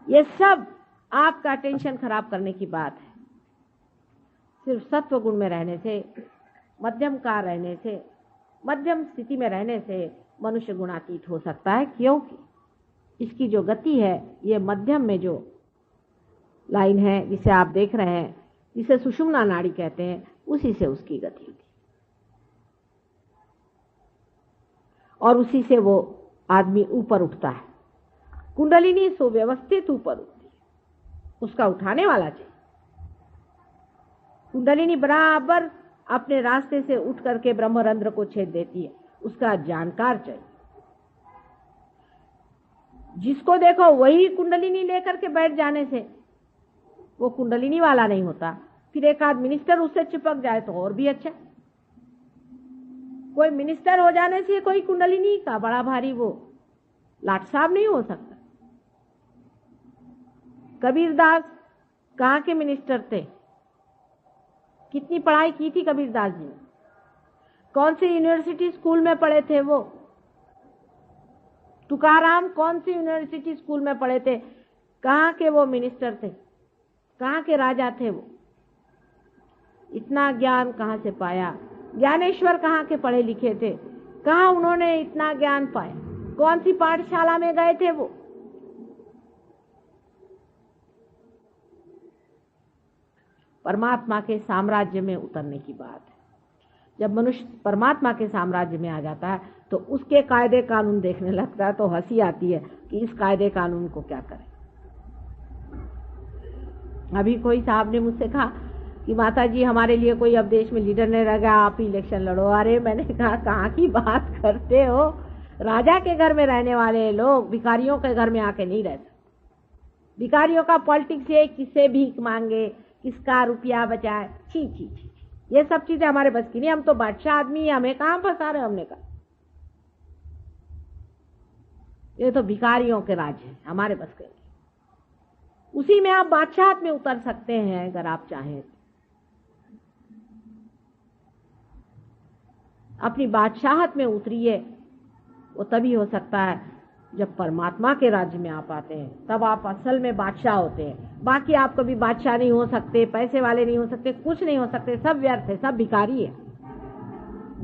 ये सब आपका टेंशन खराब करने की बात है। सिर्फ सत्व गुण में रहने से, मध्यम कार रहने से, मध्यम स्थिति में रहने से मनुष्य गुणातीत हो सकता है, क्योंकि इसकी जो गति है ये मध्यम में जो लाइन है जिसे आप देख रहे हैं, जिसे सुषुम्ना नाड़ी कहते हैं, उसी से उसकी गति होती है और उसी से वो आदमी ऊपर उठता है। कुंडलिनी सुव्यवस्थित ऊपर उठती है, उसका उठाने वाला चाहिए। कुंडलिनी बराबर अपने रास्ते से उठ करके ब्रह्मरंध्र को छेद देती है, उसका जानकार चाहिए। जिसको देखो वही कुंडलिनी लेकर के बैठ जाने से वो कुंडलिनी वाला नहीं होता। फिर एक आध मिनिस्टर उससे चिपक जाए तो और भी अच्छा। कोई मिनिस्टर हो जाने से कोई कुंडलिनी का बड़ा भारी वो लाट साहब नहीं हो सकता। कबीरदास कहाँ के मिनिस्टर थे? कितनी पढ़ाई की थी कबीरदास जी ने? कौन से यूनिवर्सिटी स्कूल में पढ़े थे वो? तुकाराम कौन सी यूनिवर्सिटी स्कूल में पढ़े थे? कहाँ के वो मिनिस्टर थे? कहाँ के राजा थे वो? इतना ज्ञान कहाँ से पाया? ज्ञानेश्वर कहाँ के पढ़े लिखे थे? कहाँ उन्होंने इतना ज्ञान पाया? कौन सी पाठशाला में गए थे वो? परमात्मा के साम्राज्य में उतरने की बात है। जब मनुष्य परमात्मा के साम्राज्य में आ जाता है तो उसके कायदे कानून देखने लगता है तो हंसी आती है कि इस कायदे कानून को क्या करें। अभी कोई साहब ने मुझसे कहा कि माता जी हमारे लिए कोई अब देश में लीडर नहीं रह गया, आप ही इलेक्शन लड़ो। अरे मैंने कहा कहाँ की बात करते हो? राजा के घर में रहने वाले लोग भिखारियों के घर में आके नहीं रह सकते। भिखारियों का पॉलिटिक्स है, किससे भीख मांगे, किसका रुपया बचाए, छी छी छी, ये सब चीजें हमारे बस की नहीं। हम तो बादशाह आदमी है, हमें कहाँ फंसा रहे? हमने कहा ये तो भिखारियों के राज है, हमारे बस के नहीं। उसी में आप बादशाहत में उतर सकते हैं अगर आप चाहें। अपनी बादशाहत में उतरिए, वो तभी हो सकता है जब परमात्मा के राज्य में आप आते हैं, तब आप असल में बादशाह होते हैं। बाकी आप कभी बादशाह नहीं हो सकते, पैसे वाले नहीं हो सकते, कुछ नहीं हो सकते, सब व्यर्थ है, सब भिखारी है।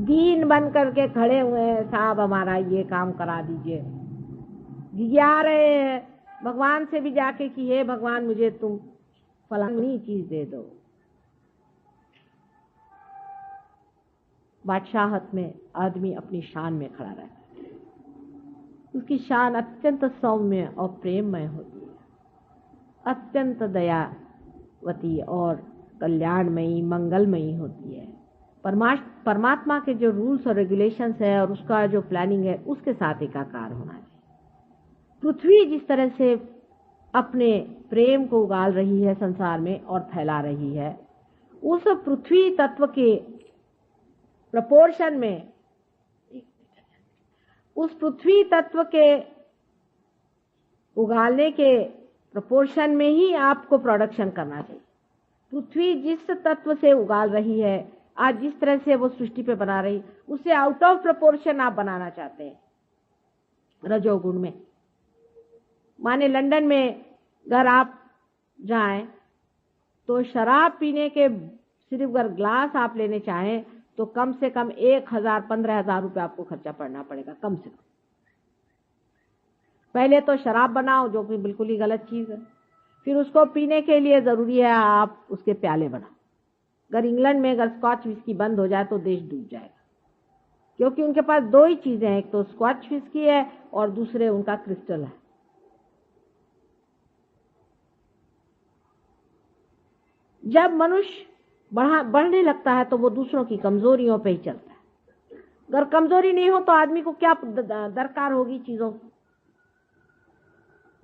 दीन बन करके खड़े हुए हैं, साहब हमारा ये काम करा दीजिए, गिरा रहे हैं भगवान से भी जाके कि हे भगवान मुझे तुम फलानी चीज दे दो। बादशाहत में आदमी अपनी शान में खड़ा रहता है, उसकी शान अत्यंत सौम्य और प्रेममय होती है, अत्यंत दयावती और कल्याणमयी मंगलमयी होती है। परमात्मा के जो रूल्स और रेगुलेशंस है और उसका जो प्लानिंग है उसके साथ एकाकार होना चाहिए। पृथ्वी जिस तरह से अपने प्रेम को उगाल रही है संसार में और फैला रही है, उस पृथ्वी तत्व के प्रपोर्शन में, उस पृथ्वी तत्व के उगालने के प्रपोर्शन में ही आपको प्रोडक्शन करना चाहिए। पृथ्वी जिस तत्व से उगाल रही है, आज जिस तरह से वो सृष्टि पे बना रही, उससे आउट ऑफ प्रपोर्शन आप बनाना चाहते हैं रजोगुण में। माने लंदन में अगर आप जाएं तो शराब पीने के सिर्फ अगर ग्लास आप लेने चाहें तो कम से कम 1000-15,000 रुपये आपको खर्चा पड़ना पड़ेगा, कम से कम। पहले तो शराब बनाओ, जो कि बिल्कुल ही गलत चीज है। फिर उसको पीने के लिए जरूरी है आप उसके प्याले बनाओ। अगर इंग्लैंड में अगर स्कॉच विस्की बंद हो जाए तो देश डूब जाएगा, क्योंकि उनके पास दो ही चीजें हैं, एक तो स्कॉच विस्की है और दूसरे उनका क्रिस्टल है। जब मनुष्य बढ़ने लगता है तो वो दूसरों की कमजोरियों पे ही चलता है। अगर कमजोरी नहीं हो तो आदमी को क्या दरकार होगी चीजों की,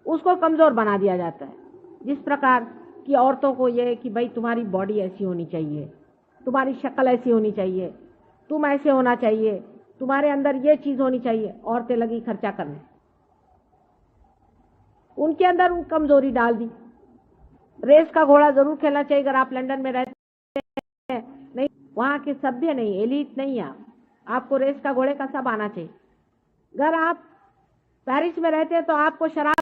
उसको कमजोर बना दिया जाता है। जिस प्रकार की औरतों को यह है कि भाई तुम्हारी बॉडी ऐसी होनी चाहिए, तुम्हारी शक्ल ऐसी होनी चाहिए, तुम ऐसे होना चाहिए, तुम्हारे अंदर ये चीज होनी चाहिए, औरतें लगी खर्चा करने, उनके अंदर उन कमजोरी डाल दी। रेस का घोड़ा जरूर खेलना चाहिए अगर आप लंदन में रहते हैं, नहीं वहां के सभ्य नहीं, एलीट नहीं, आपको रेस का घोड़े का सब आना चाहिए। अगर आप पेरिस में रहते हैं तो आपको शराब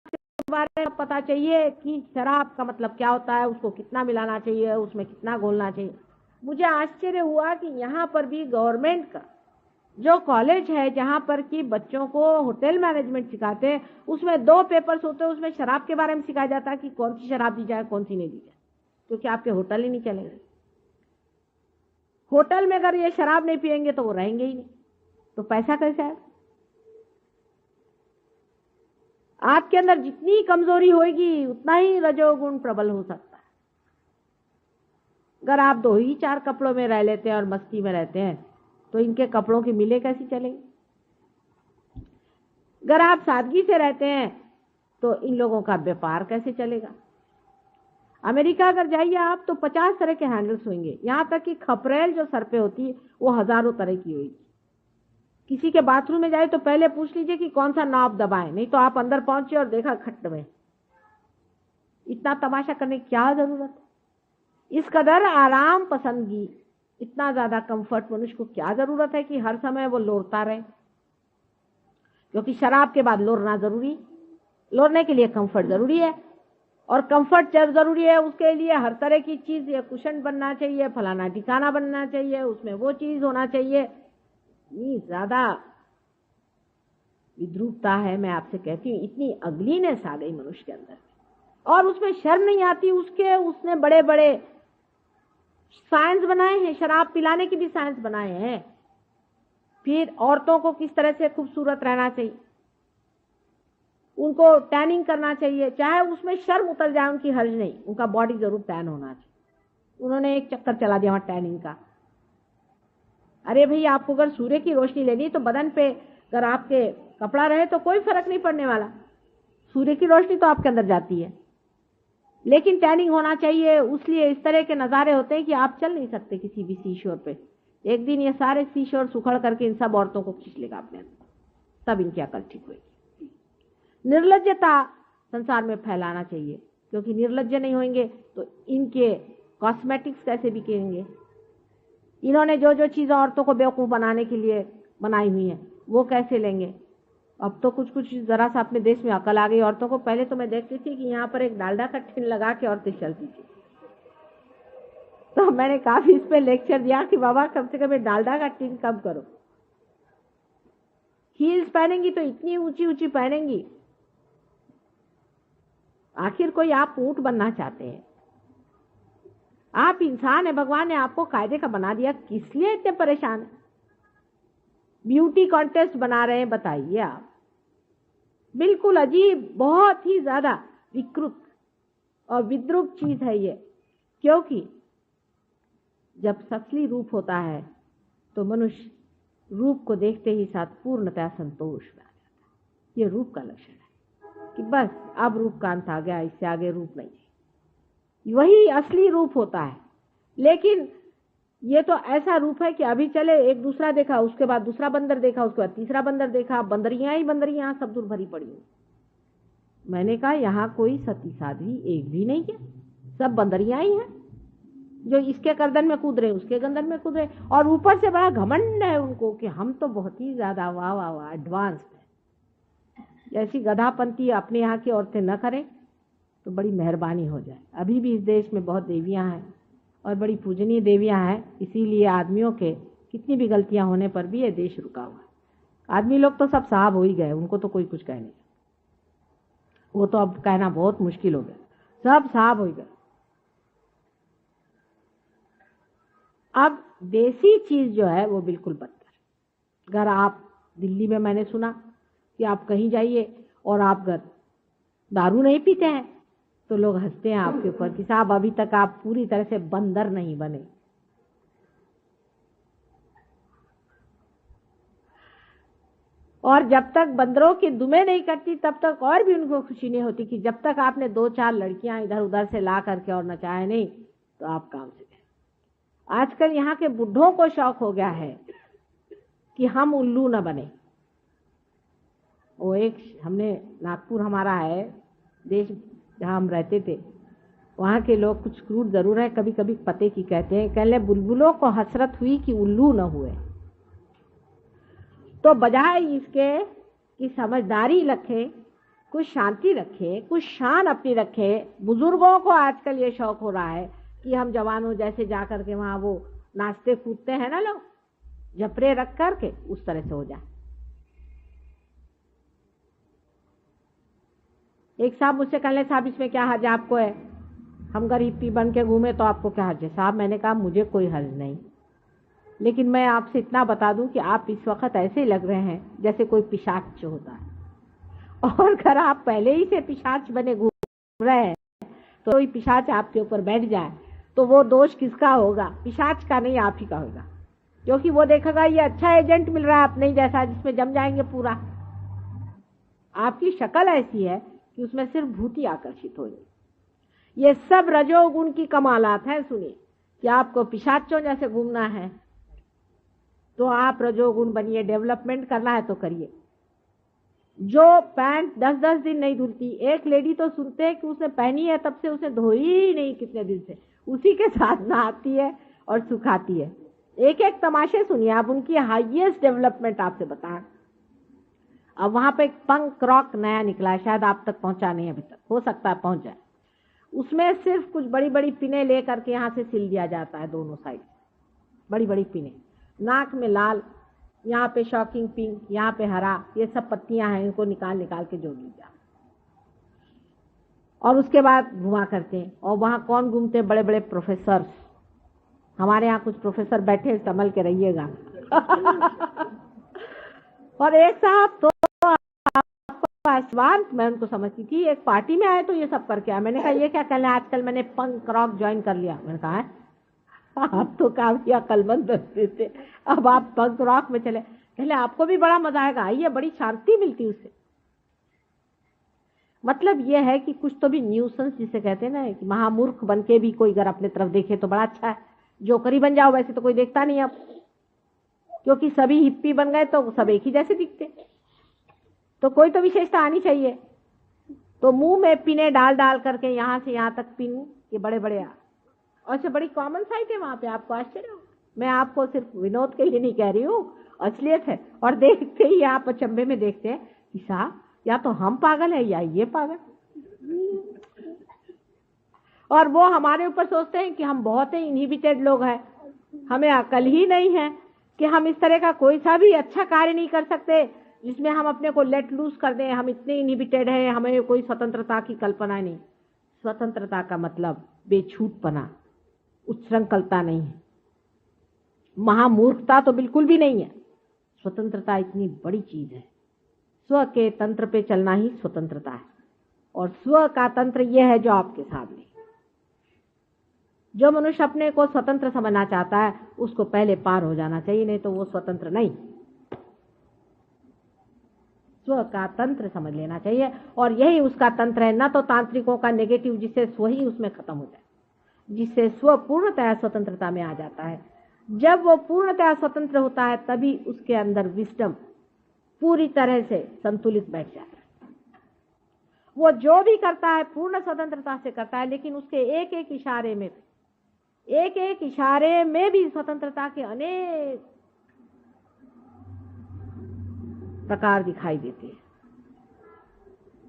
के बारे में पता चाहिए कि शराब का मतलब क्या होता है, उसको कितना मिलाना चाहिए, उसमें कितना घोलना चाहिए। मुझे आश्चर्य हुआ कि यहाँ पर भी गवर्नमेंट का जो कॉलेज है जहाँ पर कि बच्चों को होटल मैनेजमेंट सिखाते हैं, उसमें 2 पेपर्स होते हैं, उसमें शराब के बारे में सिखाया जाता है कि कौन सी शराब दी जाए कौन सी नहीं दी जाए, क्योंकि आपके होटल ही नहीं चलेंगे। होटल में अगर ये शराब नहीं पिएंगे तो वो रहेंगे ही नहीं, तो पैसा कैसे आए? आपके अंदर जितनी कमजोरी होगी उतना ही रजोगुण प्रबल हो सकता है। अगर आप 2 ही 4 कपड़ों में रह लेते हैं और मस्ती में रहते हैं तो इनके कपड़ों की मिलें कैसी चलेंगी? अगर आप सादगी से रहते हैं तो इन लोगों का व्यापार कैसे चलेगा? अमेरिका अगर जाइए आप तो 50 तरह के हैंडल्स होंगे, यहां तक कि खपरेल जो सर पे होती है वो हजारों तरह की होगी। किसी के बाथरूम में जाए तो पहले पूछ लीजिए कि कौन सा नॉब दबाएं, नहीं तो आप अंदर पहुंचे और देखा खट्ट में। इतना तमाशा करने की क्या जरूरत है? इस कदर आराम पसंदगी, इतना ज्यादा कंफर्ट मनुष्य को क्या जरूरत है कि हर समय वो लोरता रहे? क्योंकि शराब के बाद लोरना जरूरी, लोरने के लिए कंफर्ट जरूरी है, और कंफर्ट जब जरूरी है उसके लिए हर तरह की चीज, ये कुशन बनना चाहिए, फलाना ठिकाना बनना चाहिए, उसमें वो चीज होना चाहिए। इतनी ज्यादा विद्रूपता है, मैं आपसे कहती हूँ, इतनी अगलीनेस आ गई मनुष्य के अंदर, और उसमें शर्म नहीं आती। उसने बड़े बड़े साइंस बनाए हैं, शराब पिलाने की भी साइंस बनाए हैं। फिर औरतों को किस तरह से खूबसूरत रहना चाहिए, उनको टैनिंग करना चाहिए, चाहे उसमें शर्म उतर जाए उनकी, हर्ज नहीं, उनका बॉडी जरूर टैन होना चाहिए। उन्होंने एक चक्कर चला दिया वहां टैनिंग का। अरे भाई, आपको अगर सूर्य की रोशनी लेनी तो बदन पे अगर आपके कपड़ा रहे तो कोई फर्क नहीं पड़ने वाला, सूर्य की रोशनी तो आपके अंदर जाती है, लेकिन टैनिंग होना चाहिए। उसलिए इस तरह के नज़ारे होते हैं कि आप चल नहीं सकते किसी भी सीशोर पे। एक दिन ये सारे सीशोर सुखड़ करके इन सब औरतों को खींच लेगा अपने अंदर, तब इनकी अकल ठीक होगी। निर्लज्जता संसार में फैलाना चाहिए, क्योंकि निर्लज्ज नहीं होंगे तो इनके कॉस्मेटिक्स कैसे बिकेंगे? इन्होंने जो जो चीज़ें औरतों को बेवकूफ़ बनाने के लिए बनाई हुई हैं वो कैसे लेंगे? अब तो कुछ कुछ जरा सा अपने देश में अकल आ गई औरतों को। पहले तो मैं देखती थी कि यहाँ पर एक डालडा का टिन लगा के औरतें चलती थी, तो मैंने काफी इस पे लेक्चर दिया कि बाबा कम से कम डालडा का टिन कम करो। हील्स पहनेंगी तो इतनी ऊंची ऊंची पहनेंगी, आखिर कोई आप ऊंट बनना चाहते हैं? आप इंसान है, भगवान ने आपको कायदे का बना दिया, किस लिए इतने परेशान है? ब्यूटी कॉन्टेस्ट बना रहे हैं, बताइए आप। बिल्कुल अजीब, बहुत ही ज्यादा विकृत और विद्रूप चीज है ये। क्योंकि जब सफली रूप होता है तो मनुष्य रूप को देखते ही साथ पूर्णतः संतोष में आ जाता है। ये रूप का लक्षण है कि बस अब रूप का अंत आ गया, इससे आगे रूप नहीं है, वही असली रूप होता है। लेकिन ये तो ऐसा रूप है कि अभी चले एक दूसरा देखा, उसके बाद दूसरा बंदर देखा, उसके बाद तीसरा बंदर देखा, बंदरियां ही बंदरियां सब दूर भरी पड़ी हैं। मैंने कहा यहाँ कोई सती साध्वी एक भी नहीं है, सब बंदरियां ही हैं जो इसके गर्दन में कूद रहे, उसके गर्दन में कूद रहे, और ऊपर से बड़ा घमंड है उनको कि हम तो बहुत ही ज्यादा वाह वाह वाह एडवांस है। जैसी गधापंथी अपने यहाँ की औरतें न करें तो बड़ी मेहरबानी हो जाए। अभी भी इस देश में बहुत देवियां हैं और बड़ी पूजनीय देवियां हैं, इसीलिए आदमियों के कितनी भी गलतियां होने पर भी ये देश रुका हुआ है। आदमी लोग तो सब साहब हो ही गए, उनको तो कोई कुछ कह नहीं। वो तो अब कहना बहुत मुश्किल हो गया, सब साफ हो गया। अब देसी चीज जो है वो बिल्कुल बदतर। अगर आप दिल्ली में, मैंने सुना कि आप कहीं जाइए और आप अगर दारू नहीं पीते हैं तो लोग हंसते हैं आपके ऊपर कि साहब अभी तक आप पूरी तरह से बंदर नहीं बने। और जब तक बंदरों की दुमें नहीं करती तब तक और भी उनको खुशी नहीं होती कि जब तक आपने 2-4 लड़कियां इधर उधर से ला करके और नचाए नहीं तो आप काम से गए। आजकल यहाँ के बुढ़ों को शौक हो गया है कि हम उल्लू न बने। वो एक हमने नागपुर हमारा है देश जहाँ हम रहते थे, वहाँ के लोग कुछ क्रूर जरूर है, कभी कभी पते की कहते हैं, कहले बुलबुलों को हसरत हुई कि उल्लू न हुए। तो बजाय इसके कि समझदारी रखें, कुछ शांति रखें, कुछ शान अपनी रखें, बुजुर्गों को आजकल ये शौक हो रहा है कि हम जवानों जैसे जा करके वहां वो नाचते कूदते हैं ना लोग, जपरे रख करके उस तरह से हो जाए। एक साहब मुझसे कहले, साहब इसमें क्या हर्ज आपको है, हम गरीबी बन के घूमे तो आपको क्या हर्ज है? साहब मैंने कहा मुझे कोई हर्ज नहीं, लेकिन मैं आपसे इतना बता दूं कि आप इस वक्त ऐसे लग रहे हैं जैसे कोई पिशाच होता है, और अगर आप पहले ही से पिशाच बने घूम रहे हैं तो कोई पिशाच आपके ऊपर बैठ जाए तो वो दोष किसका होगा? पिशाच का नहीं, आप ही का होगा, क्योंकि वो देखेगा ये अच्छा एजेंट मिल रहा है अपने जैसा जिसमें जम जाएंगे पूरा। आपकी शक्ल ऐसी है कि उसमें सिर्फ भूति आकर्षित हो जाए। ये सब रजोगुण की कमालात है। सुनिए कि आपको पिशाचों जैसे घूमना है तो आप रजोगुण बनिए, डेवलपमेंट करना है तो करिए। जो पैंट 10-10 दिन नहीं धुलती, एक लेडी तो सुनते हैं कि उसने पहनी है तब से उसने धोई ही नहीं कितने दिन से, उसी के साथ नहाती है और सुखाती है। एक एक तमाशे सुनिए आप, उनकी हाईएस्ट डेवलपमेंट आपसे बताएं। अब वहां पे एक पंक रॉक नया निकला है, शायद आप तक पहुंचा नहीं अभी तक, हो सकता है पहुंच जाए। उसमें सिर्फ कुछ बड़ी बड़ी पिने लेकर के यहाँ से सिल दिया जाता है, दोनों साइड बड़ी बड़ी पिने, नाक में लाल, यहाँ पे शॉकिंग पिंक, यहाँ पे हरा, ये सब पत्तियां हैं, इनको निकाल निकाल के जोड़ लीजिए और उसके बाद घुमा करते हैं। और वहां कौन घूमते हैं? बड़े बड़े प्रोफेसर। हमारे यहाँ कुछ प्रोफेसर बैठे, संभल के रहिएगा। और एक साहब तो आसमान, मैं उनको समझती थी, एक पार्टी में आए तो ये सब करके आए। मैंने कहा ये क्या कहना है, आजकल मैंने पंक रॉक ज्वाइन कर लिया। मैंने कहा आप तो काफी अक्लमंद बनते थे, अब आप पंक रॉक में चले। कहले आपको भी बड़ा मजा आएगा, आइए, बड़ी शांति मिलती उससे। मतलब ये है कि कुछ तो भी न्यूसेंस जिसे कहते हैं ना, कि महामूर्ख बन के भी कोई अगर अपने तरफ देखे तो बड़ा अच्छा है। जोकरी बन जाओ वैसे तो कोई देखता नहीं अब, क्योंकि सभी हिप्पी बन गए तो सब एक ही जैसे दिखते, तो कोई तो विशेषता आनी चाहिए। तो मुंह में पिने डाल डाल करके यहाँ से यहाँ तक पिन, ये बड़े बड़े और बड़ी कॉमन साइट है वहां पे, आपको आश्चर्य हो। मैं आपको सिर्फ विनोद के लिए नहीं कह रही हूँ, असलियत है। और देखते ही आप अचंभे में देखते हैं कि साहब या तो हम पागल है या ये पागल। और वो हमारे ऊपर सोचते हैं कि हम बहुत ही इनहिबिटेड लोग हैं, हमें अकल ही नहीं है कि हम इस तरह का कोई सा भी अच्छा कार्य नहीं कर सकते जिसमें हम अपने को लेट लूज कर दें। हम इतने इनहिबिटेड हैं, हमें कोई स्वतंत्रता की कल्पना नहीं। स्वतंत्रता का मतलब बेछूटपना, उच्छृंखलता नहीं है, महामूर्खता तो बिल्कुल भी नहीं है। स्वतंत्रता इतनी बड़ी चीज है। स्व के तंत्र पे चलना ही स्वतंत्रता है, और स्व का तंत्र यह है जो आपके सामने। जो मनुष्य अपने को स्वतंत्र समझना चाहता है उसको पहले पार हो जाना चाहिए, नहीं तो वो स्वतंत्र नहीं। स्व का तंत्र समझ लेना चाहिए, और यही उसका तंत्र है। न तो तांत्रिकों का नेगेटिव जिससे स्व ही उसमें खत्म हो जाए, जिससे स्व पूर्णतः स्वतंत्रता में आ जाता है। जब वो पूर्णतः स्वतंत्र होता है तभी उसके अंदर विस्डम पूरी तरह से संतुलित बैठ जाता है। वो जो भी करता है पूर्ण स्वतंत्रता से करता है, लेकिन उसके एक एक इशारे में भी स्वतंत्रता के अनेक प्रकार दिखाई देते हैं।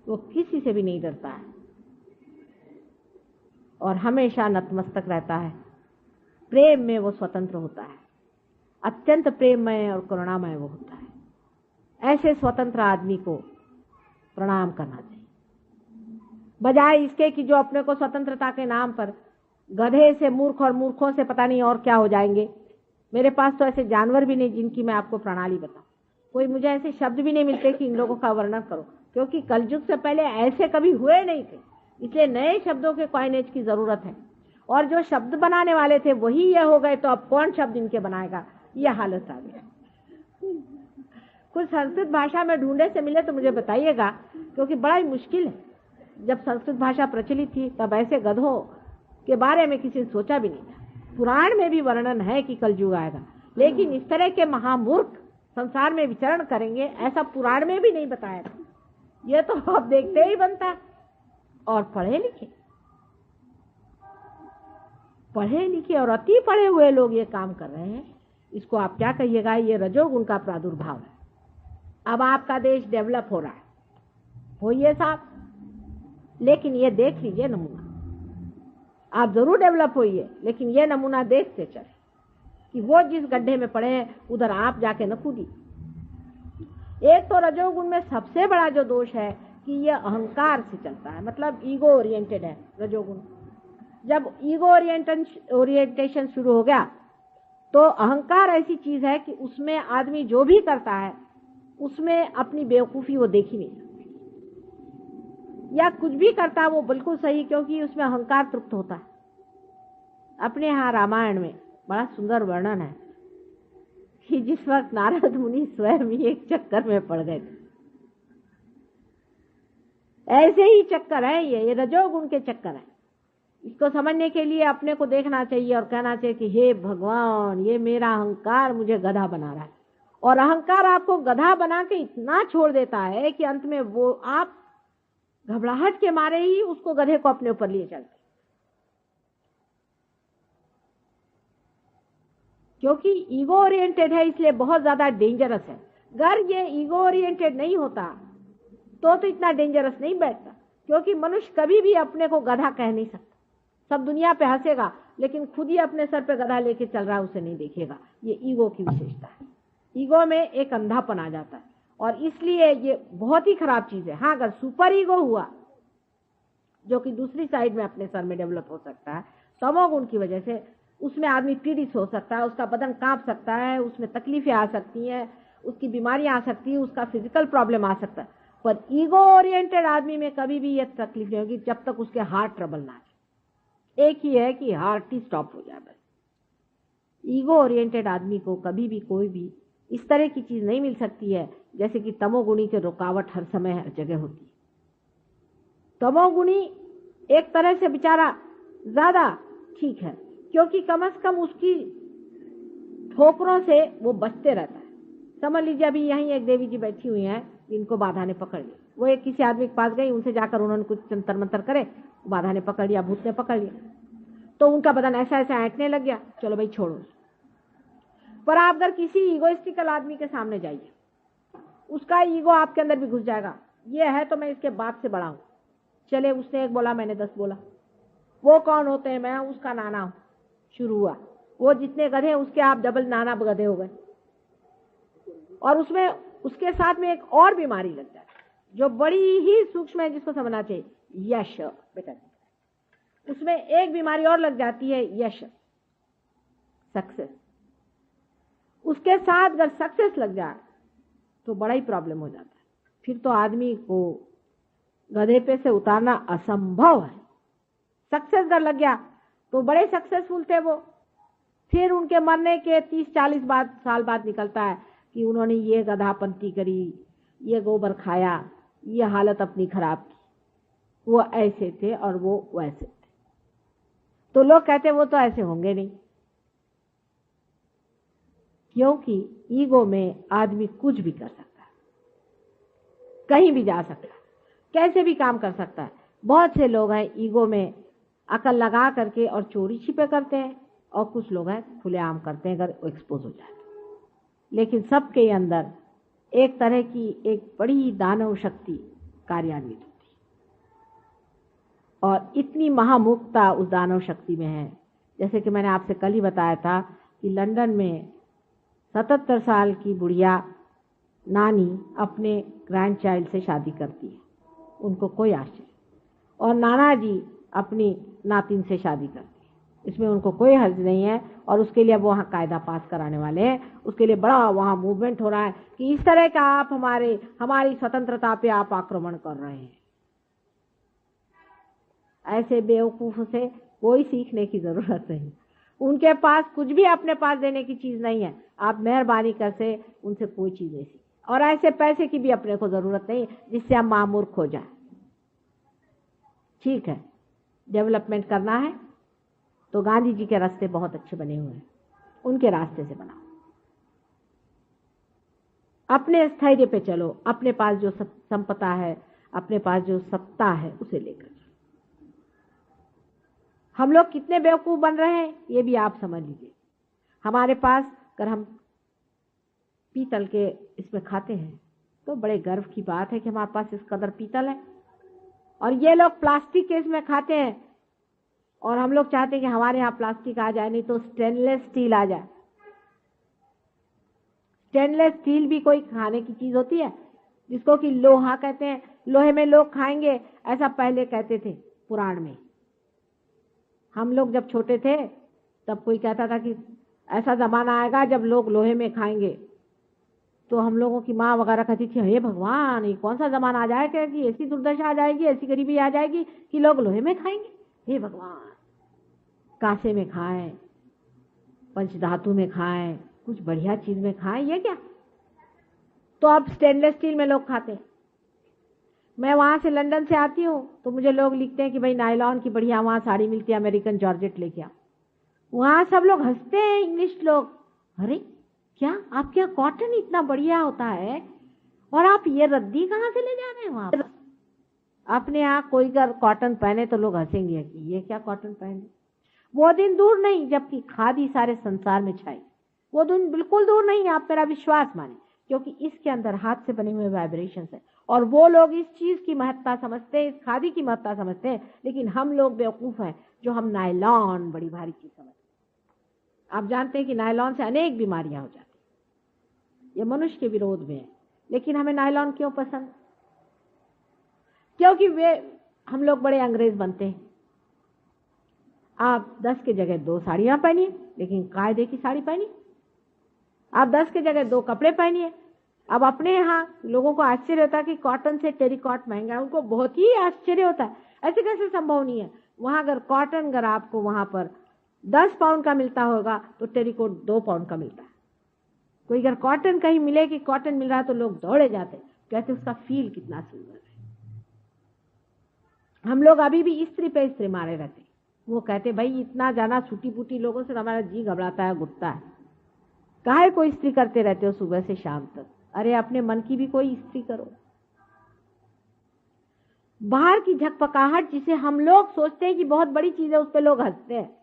वो किसी से भी नहीं डरता है और हमेशा नतमस्तक रहता है। प्रेम में वो स्वतंत्र होता है, अत्यंत प्रेममय और करुणामय वो होता है। ऐसे स्वतंत्र आदमी को प्रणाम करना चाहिए। बजाय इसके कि जो अपने को स्वतंत्रता के नाम पर गधे से मूर्ख और मूर्खों से पता नहीं और क्या हो जाएंगे। मेरे पास तो ऐसे जानवर भी नहीं जिनकी मैं आपको प्रणाली बताऊं। कोई मुझे ऐसे शब्द भी नहीं मिलते कि इन लोगों का वर्णन करो, क्योंकि कलयुग से पहले ऐसे कभी हुए नहीं थे। इसलिए नए शब्दों के कॉइनेज की जरूरत है। और जो शब्द बनाने वाले थे वही ये हो गए, तो अब कौन शब्द इनके बनाएगा, ये हालत आ गई। कुछ संस्कृत भाषा में ढूंढे से मिले तो मुझे बताइएगा, क्योंकि बड़ा ही मुश्किल है। जब संस्कृत भाषा प्रचलित थी तब ऐसे गधों के बारे में किसी ने सोचा भी नहीं था। पुराण में भी वर्णन है कि कलयुग आएगा, लेकिन इस तरह के महामूर्ख संसार में विचरण करेंगे ऐसा पुराण में भी नहीं बताया था। ये तो आप देखते ही बनता है। और पढ़े लिखे और अति पढ़े हुए लोग ये काम कर रहे हैं, इसको आप क्या कहिएगा? ये रजोगुण का प्रादुर्भाव है। अब आपका देश डेवलप हो रहा है, होइए साहब, लेकिन ये देख लीजिए नमूना। आप जरूर डेवलप होइए, लेकिन ये नमूना देखते चले कि वो जिस गड्ढे में पड़े हैं उधर आप जाके न कूदी। एक तो रजोगुण में सबसे बड़ा जो दोष है कि ये अहंकार से चलता है, मतलब ईगो ओरिएंटेड है रजोगुण। जब ईगो ओरिएंटेशन शुरू हो गया तो अहंकार ऐसी चीज है कि उसमें आदमी जो भी करता है उसमें अपनी बेवकूफी वो देख ही नहीं सकती, या कुछ भी करता है वो बिल्कुल सही, क्योंकि उसमें अहंकार तृप्त होता है। अपने यहाँ रामायण में बड़ा सुंदर वर्णन है कि जिस वक्त नारद मुनि स्वयं ही एक चक्कर में पड़ गए थे। ऐसे ही चक्कर है ये रजोगुण के चक्कर है। इसको समझने के लिए अपने को देखना चाहिए और कहना चाहिए कि हे भगवान, ये मेरा अहंकार मुझे गधा बना रहा है। और अहंकार आपको गधा बना के इतना छोड़ देता है कि अंत में वो आप घबराहट के मारे ही उसको गधे को अपने ऊपर लिए चलते, क्योंकि ईगो ओरिएंटेड है, इसलिए बहुत ज्यादा डेंजरस है। अगर ये ईगो ओरिएंटेड नहीं होता तो इतना डेंजरस नहीं बैठता, क्योंकि मनुष्य कभी भी अपने को गधा कह नहीं सकता। सब दुनिया पे हंसेगा, लेकिन खुद ही अपने सर पे गधा लेके चल रहा है उसे नहीं देखेगा। ये ईगो की विशेषता है। ईगो में एक अंधापन आ जाता है, और इसलिए ये बहुत ही खराब चीज है। हाँ, अगर सुपर ईगो हुआ, जो कि दूसरी साइड में अपने सर में डेवलप हो सकता है, तमोगुण की वजह से उसमें आदमी पीड़ित हो सकता है, उसका बदन कांप सकता है, उसमें तकलीफें आ सकती हैं, उसकी बीमारियां आ सकती है, उसका फिजिकल प्रॉब्लम आ सकता है। पर ईगो ओरिएंटेड आदमी में कभी भी ये तकलीफ नहीं होगी जब तक उसके हार्ट ट्रबल ना आए। एक ही है कि हार्ट ही स्टॉप हो जाए बस। ईगो ओरिएंटेड आदमी को कभी भी कोई भी इस तरह की चीज नहीं मिल सकती है जैसे कि तमोगुणी के रुकावट हर समय हर जगह होती है। तमोगुणी एक तरह से बेचारा ज्यादा ठीक है, क्योंकि कम से कम उसकी ठोकरों से वो बचते रहता है। समझ लीजिए अभी यहीं एक देवी जी बैठी हुई हैं, इनको बाधा ने पकड़ लिया। वो एक किसी आदमी के पास गई, उनसे जाकर उन्होंने कुछ जंतर मंतर करे, बाधा ने पकड़ लिया, भूत ने पकड़ लिया, तो उनका बदन ऐसा ऐसा ऐंठने लग गया। चलो भाई छोड़ो। पर आप अगर किसी ईगोइस्टिकल आदमी के सामने जाइए, उसका ईगो आपके अंदर भी घुस जाएगा। ये है तो मैं इसके बाप से बड़ा हूं, चले उसने एक बोला मैंने 10 बोला, वो कौन होते हैं, मैं उसका नाना हूं। शुरू हुआ। वो जितने गधे उसके आप डबल नाना गधे हो गए। और उसमें उसके साथ में एक और बीमारी लग जाती है जो बड़ी ही सूक्ष्म है, जिसको समझना चाहिए। यश बेटा, उसमें एक बीमारी और लग जाती है, यश, सक्सेस। उसके साथ अगर सक्सेस लग जाए तो बड़ा ही प्रॉब्लम हो जाता है। फिर तो आदमी को गधे पे से उतारना असंभव है। सक्सेस अगर लग गया तो बड़े सक्सेसफुल थे वो, फिर उनके मरने के 30-40 साल बाद निकलता है कि उन्होंने ये गधापंती करी, ये गोबर खाया, ये हालत अपनी खराब की, वो ऐसे थे और वो वैसे थे। तो लोग कहते वो तो ऐसे होंगे नहीं, क्योंकि ईगो में आदमी कुछ भी कर सकता है, कहीं भी जा सकता है, कैसे भी काम कर सकता है। बहुत से लोग हैं ईगो में अकल लगा करके और चोरी छिपे करते हैं, और कुछ लोग हैं खुलेआम करते हैं अगर वो एक्सपोज हो जाए। लेकिन सबके अंदर एक तरह की एक बड़ी दानव शक्ति कार्यान्वित होती है, और इतनी महामुक्ता उस दानव शक्ति में है। जैसे कि मैंने आपसे कल ही बताया था कि लंदन में 77 साल की बुढ़िया नानी अपने ग्रैंड चाइल्ड से शादी करती है, उनको कोई आश्चर्य। और नाना जी अपनी नातिन से शादी करते हैं। इसमें उनको कोई हर्ज नहीं है और उसके लिए वो वहाँ कायदा पास कराने वाले हैं। उसके लिए बड़ा वहाँ मूवमेंट हो रहा है कि इस तरह का आप हमारी स्वतंत्रता पे आप आक्रमण कर रहे हैं। ऐसे बेवकूफ से कोई सीखने की जरूरत नहीं। उनके पास कुछ भी अपने पास देने की चीज नहीं है। आप मेहरबानी कर से उनसे कोई चीज नहीं सीख, और ऐसे पैसे की भी अपने को जरूरत नहीं जिससे हम मामूर्ख हो जाए। ठीक है, डेवलपमेंट करना है तो गांधी जी के रास्ते बहुत अच्छे बने हुए हैं, उनके रास्ते से बनाओ। अपने स्थैर्य पे चलो, अपने पास जो संपदा है, अपने पास जो सत्ता है उसे लेकर। हम लोग कितने बेवकूफ बन रहे हैं ये भी आप समझ लीजिए। हमारे पास अगर हम पीतल के इसमें खाते हैं तो बड़े गर्व की बात है कि हमारे पास इस कदर पीतल है, और ये लोग प्लास्टिक के इसमें खाते हैं। और हम लोग चाहते हैं कि हमारे यहाँ प्लास्टिक आ जाए, नहीं तो स्टेनलेस स्टील आ जाए। स्टेनलेस स्टील भी कोई खाने की चीज होती है, जिसको कि लोहा कहते हैं। लोहे में लोग खाएंगे, ऐसा पहले कहते थे पुराण में। हम लोग जब छोटे थे तब कोई कहता था कि ऐसा जमाना आएगा जब लोग लोहे में खाएंगे, तो हम लोगों की माँ वगैरह कहती थी, हे भगवान, ये कौन सा जमाना आ जाएगा कि ऐसी दुर्दशा आ जाएगी, ऐसी गरीबी आ जाएगी कि लोग लोहे में खाएंगे। हे भगवान, कांसे में खाएं, पंचधातु में खाएं, कुछ बढ़िया चीज में खाएं, ये क्या। तो अब स्टेनलेस स्टील में लोग खाते हैं। मैं वहां से लंदन से आती हूँ तो मुझे लोग लिखते हैं कि भाई नायलॉन की बढ़िया वहां साड़ी मिलती है, अमेरिकन जॉर्जेट लेके आओ। वहां सब लोग हंसते हैं, इंग्लिश लोग, अरे क्या आपके यहाँ कॉटन इतना बढ़िया होता है और आप ये रद्दी कहाँ से ले जा रहे हैं वहां। अपने यहाँ कोई अगर कॉटन पहने तो लोग हंसेंगे कि ये क्या कॉटन पहने। वो दिन दूर नहीं जबकि खादी सारे संसार में छाई। वो दिन बिल्कुल दूर नहीं है, आप मेरा विश्वास माने, क्योंकि इसके अंदर हाथ से बने हुए वाइब्रेशंस है। और वो लोग इस चीज की महत्ता समझते हैं, इस खादी की महत्ता समझते हैं, लेकिन हम लोग बेवकूफ हैं जो हम नायलॉन बड़ी भारी चीज समझते हैं। आप जानते हैं कि नायलॉन से अनेक बीमारियां हो जाती हैं। ये मनुष्य के विरोध में है, लेकिन हमें नायलॉन क्यों पसंद? क्योंकि वे हम लोग बड़े अंग्रेज बनते हैं। आप 10 के जगह 2 साड़ियां पहनिए, लेकिन कायदे की साड़ी पहनिए। आप 10 के जगह 2 कपड़े पहनिए। अब अपने यहाँ लोगों को आश्चर्य होता है कि कॉटन से टेरिकॉट महंगा है, उनको बहुत ही आश्चर्य होता है, ऐसे कैसे संभव नहीं है। वहां अगर कॉटन अगर आपको वहां पर 10 पाउंड का मिलता होगा तो टेरिकॉट 2 पाउंड का मिलता है। कोई अगर कॉटन कहीं मिले कि कॉटन मिल रहा है तो लोग दौड़े जाते, कहते उसका फील कितना सुंदर है। हम लोग अभी भी स्त्री पे स्त्री मारे रहते। वो कहते भाई इतना जाना छूटी फूटी लोगों से हमारा जी घबराता है, घुटता है। काहे कोई स्त्री करते रहते हो सुबह से शाम तक? अरे अपने मन की भी कोई स्त्री करो। बाहर की झकपकाहट जिसे हम लोग सोचते हैं कि बहुत बड़ी चीज है, उस पर लोग हंसते हैं।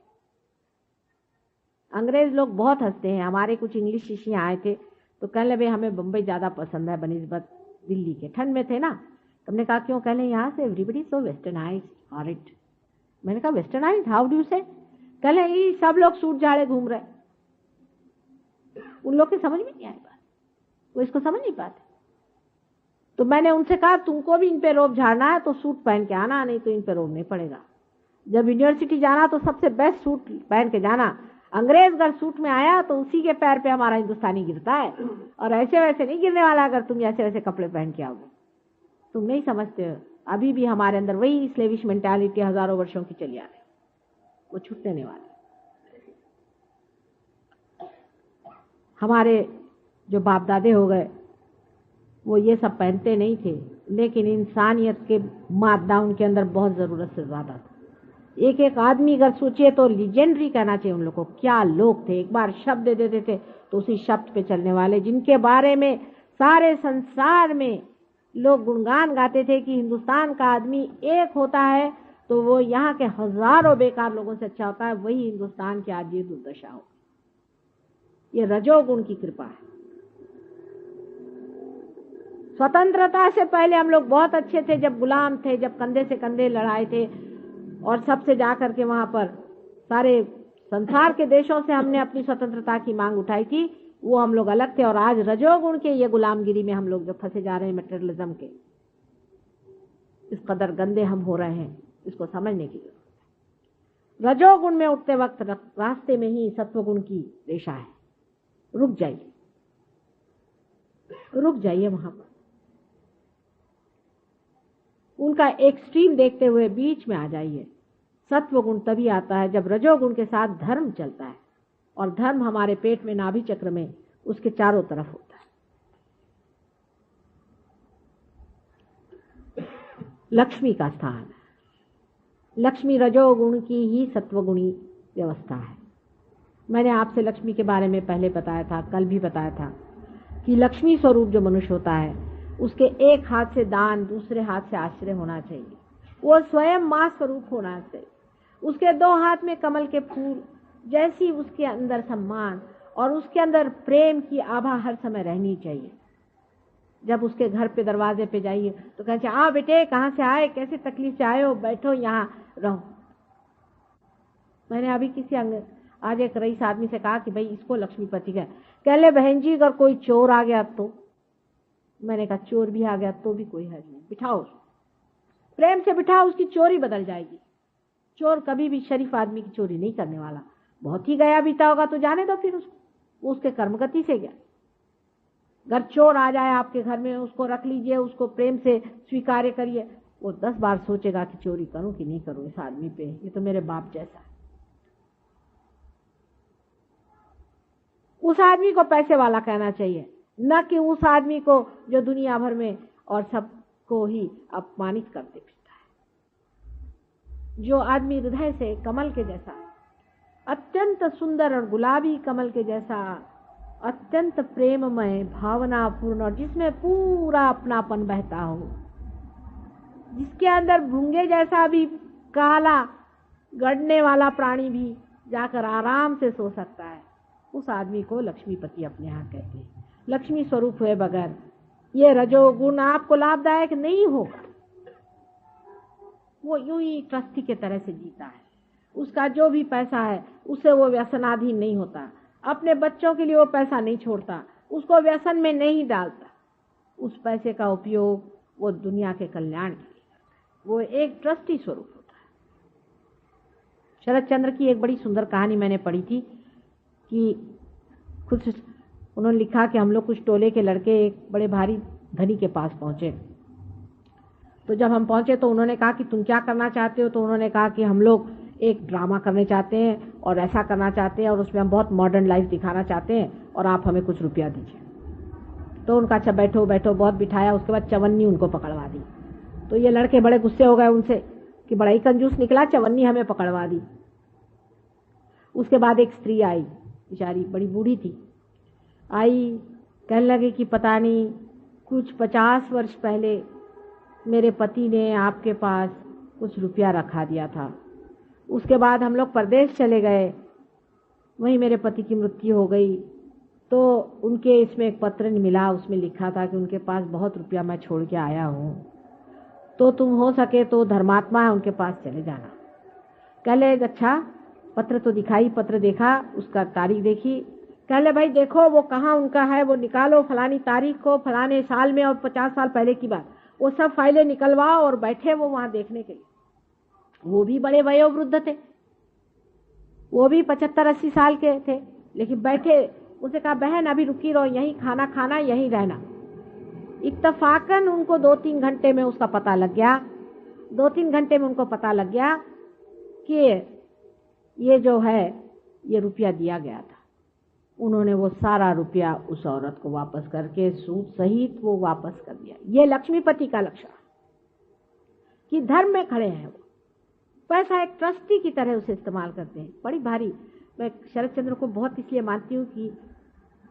अंग्रेज लोग बहुत हंसते हैं। हमारे कुछ इंग्लिश शिष्य आए थे तो कहने लगे हमें बम्बई ज्यादा पसंद है बनिस्बत दिल्ली के। ठंड में थे ना, तुमने कहा क्यों? कहले यहाँ से everybody so westernised for it. मैंने कहा वेस्टर्नाइज्ड, हाउ डू से? कहले ये सब लोग सूट झाड़े घूम रहे। उन लोग के समझ में नहीं आई बात, वो इसको समझ नहीं पाते। तो मैंने उनसे कहा तुमको भी इन पे रोब झाड़ना है तो सूट पहन के आना, नहीं तो इन पे रोब नहीं पड़ेगा। जब यूनिवर्सिटी जाना तो सबसे बेस्ट सूट पहन के जाना। अंग्रेज अगर सूट में आया तो उसी के पैर पे हमारा हिंदुस्तानी गिरता है, और ऐसे वैसे नहीं गिरने वाला अगर तुम ऐसे वैसे कपड़े पहन के आओगे। तुम नहीं समझते हो, अभी भी हमारे अंदर वही स्लेविश मेंटालिटी हजारों वर्षों की चली आ रही, वो छूटने नहीं वाली। हमारे जो बाप दादे हो गए वो ये सब पहनते नहीं थे, लेकिन इंसानियत के मादा उनके अंदर बहुत जरूरत से ज्यादा था। एक एक आदमी अगर सोचे तो लीजेंडरी कहना चाहिए उन लोगों को। क्या लोग थे, एक बार शब्द दे देते थे तो उसी शब्द पे चलने वाले, जिनके बारे में सारे संसार में लोग गुणगान गाते थे कि हिंदुस्तान का आदमी एक होता है तो वो यहाँ के हजारों बेकार लोगों से अच्छा होता है। वही हिंदुस्तान की आज ये दुर्दशा हो। ये रजोगुण की कृपा है। स्वतंत्रता से पहले हम लोग बहुत अच्छे थे, जब गुलाम थे, जब कंधे से कंधे लड़ाए थे और सबसे जाकर के वहां पर सारे संसार के देशों से हमने अपनी स्वतंत्रता की मांग उठाई थी, वो हम लोग अलग थे। और आज रजोगुण के ये गुलामगिरी में हम लोग जो फंसे जा रहे हैं, मटेरियलिज्म के, इस कदर गंदे हम हो रहे हैं इसको समझने की जरूरत है। रजोगुण में उठते वक्त रास्ते में ही सत्वगुण की रेशा है। रुक जाइए, रुक जाइए वहां पर। उनका एक्सट्रीम देखते हुए बीच में आ जाइए। सत्वगुण तभी आता है जब रजोगुण के साथ धर्म चलता है, और धर्म हमारे पेट में, नाभि चक्र में, उसके चारों तरफ होता है। लक्ष्मी का स्थान है। लक्ष्मी रजोगुण की ही सत्वगुणी व्यवस्था है। मैंने आपसे लक्ष्मी के बारे में पहले बताया था, कल भी बताया था कि लक्ष्मी स्वरूप जो मनुष्य होता है उसके एक हाथ से दान, दूसरे हाथ से आश्रय होना चाहिए। वो स्वयं मां स्वरूप होना चाहिए। उसके दो हाथ में कमल के फूल जैसी उसके अंदर सम्मान और उसके अंदर प्रेम की आभा हर समय रहनी चाहिए। जब उसके घर पे दरवाजे पे जाइए तो कहते आ बेटे, कहाँ से आए, कैसे तकलीफ से आए हो, बैठो यहाँ रहो। मैंने अभी आज एक रईस आदमी से कहा कि भाई इसको लक्ष्मीपति का, कह ले बहन जी अगर कोई चोर आ गया तो। मैंने कहा चोर भी आ गया तो भी कोई हर्ज नहीं, बिठाओ, प्रेम से बिठाओ, उसकी चोरी बदल जाएगी। चोर कभी भी शरीफ आदमी की चोरी नहीं करने वाला। बहुत ही गया बीता होगा तो जाने दो फिर उसको, उसके कर्मगति से गया। अगर चोर आ जाए आपके घर में, उसको रख लीजिए, उसको प्रेम से स्वीकार करिए। वो 10 बार सोचेगा कि चोरी करूं कि नहीं करूं इस आदमी पे, ये तो मेरे बाप जैसा है। उस आदमी को पैसे वाला कहना चाहिए, न कि उस आदमी को जो दुनिया भर में और सबको ही अपमानित करते फिरता है। जो आदमी हृदय से कमल के जैसा, अत्यंत सुंदर और गुलाबी कमल के जैसा, अत्यंत प्रेममय, भावनापूर्ण, और जिसमें पूरा अपनापन बहता हो, जिसके अंदर भूंगे जैसा भी काला गड़ने वाला प्राणी भी जाकर आराम से सो सकता है, उस आदमी को लक्ष्मीपति अपने यहाँ कहते हैं। लक्ष्मी स्वरूप हुए बगैर ये रजोगुण आपको लाभदायक नहीं होगा। वो यूं ही ट्रस्टी के तरह से जीता है। उसका जो भी पैसा है उससे वो व्यसनाधीन नहीं होता। अपने बच्चों के लिए वो पैसा नहीं छोड़ता, उसको व्यसन में नहीं डालता। उस पैसे का उपयोग वो दुनिया के कल्याण के लिए करता है। वो एक ट्रस्टी स्वरूप होता है। शरद चंद्र की एक बड़ी सुंदर कहानी मैंने पढ़ी थी कि खुद उन्होंने लिखा कि हम लोग कुछ टोले के लड़के एक बड़े भारी धनी के पास पहुंचे। तो जब हम पहुंचे तो उन्होंने कहा कि तुम क्या करना चाहते हो? तो उन्होंने कहा कि हम लोग एक ड्रामा करने चाहते हैं और ऐसा करना चाहते हैं और उसमें हम बहुत मॉडर्न लाइफ दिखाना चाहते हैं और आप हमें कुछ रुपया दीजिए। तो उनका अच्छा बैठो बैठो, बहुत बिठाया। उसके बाद चवन्नी उनको पकड़वा दी। तो ये लड़के बड़े गुस्से हो गए उनसे कि बड़ा ही कंजूस निकला, चवन्नी हमें पकड़वा दी। उसके बाद एक स्त्री आई, बेचारी बड़ी बूढ़ी थी, आई, कहने लगे कि पता नहीं कुछ 50 वर्ष पहले मेरे पति ने आपके पास कुछ रुपया रखा दिया था। उसके बाद हम लोग परदेश चले गए, वहीं मेरे पति की मृत्यु हो गई। तो उनके इसमें एक पत्र मिला, उसमें लिखा था कि उनके पास बहुत रुपया मैं छोड़ के आया हूँ, तो तुम हो सके तो धर्मात्मा है उनके पास चले जाना। कह ले अच्छा, पत्र तो दिखाई, पत्र देखा, उसका तारीख देखी। कह ले भाई देखो वो कहाँ उनका है, वो निकालो फलानी तारीख को, फलाने साल में और 50 साल पहले की बात। वो सब फाइलें निकलवाओ और बैठे वो वहां देखने के लिए। वो भी बड़े वयोवृद्ध थे, वो भी 75-80 साल के थे, लेकिन बैठे। उसे कहा बहन अभी रुकी रहो, यहीं खाना खाना, यहीं रहना। इत्तफाकन उनको 2-3 घंटे में उसका पता लग गया। 2-3 घंटे में उनको पता लग गया कि ये जो है ये रुपया दिया गया था। उन्होंने वो सारा रुपया उस औरत को वापस करके सूद सहित वो वापस कर दिया। ये लक्ष्मीपति का लक्षण कि धर्म में खड़े हैं। वो पैसा एक ट्रस्टी की तरह उसे इस्तेमाल करते हैं। बड़ी भारी। मैं शरद चंद्र को बहुत इसलिए मानती हूँ कि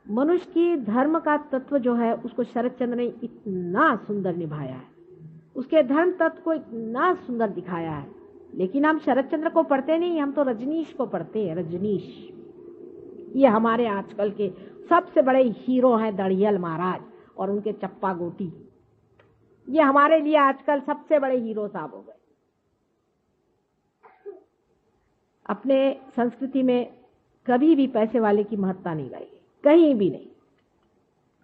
मनुष्य की धर्म का तत्व जो है उसको शरद चंद्र ने इतना सुंदर निभाया है, उसके धर्म तत्व को इतना सुंदर दिखाया है। लेकिन हम शरद चंद्र को पढ़ते नहीं, हम तो रजनीश को पढ़ते हैं। रजनीश ये हमारे आजकल के सबसे बड़े हीरो हैं, दड़ियल महाराज और उनके चप्पा गोटी। ये हमारे लिए आजकल सबसे बड़े हीरो साहब हो गए। अपने संस्कृति में कभी भी पैसे वाले की महत्ता नहीं गाई गई, कहीं भी नहीं।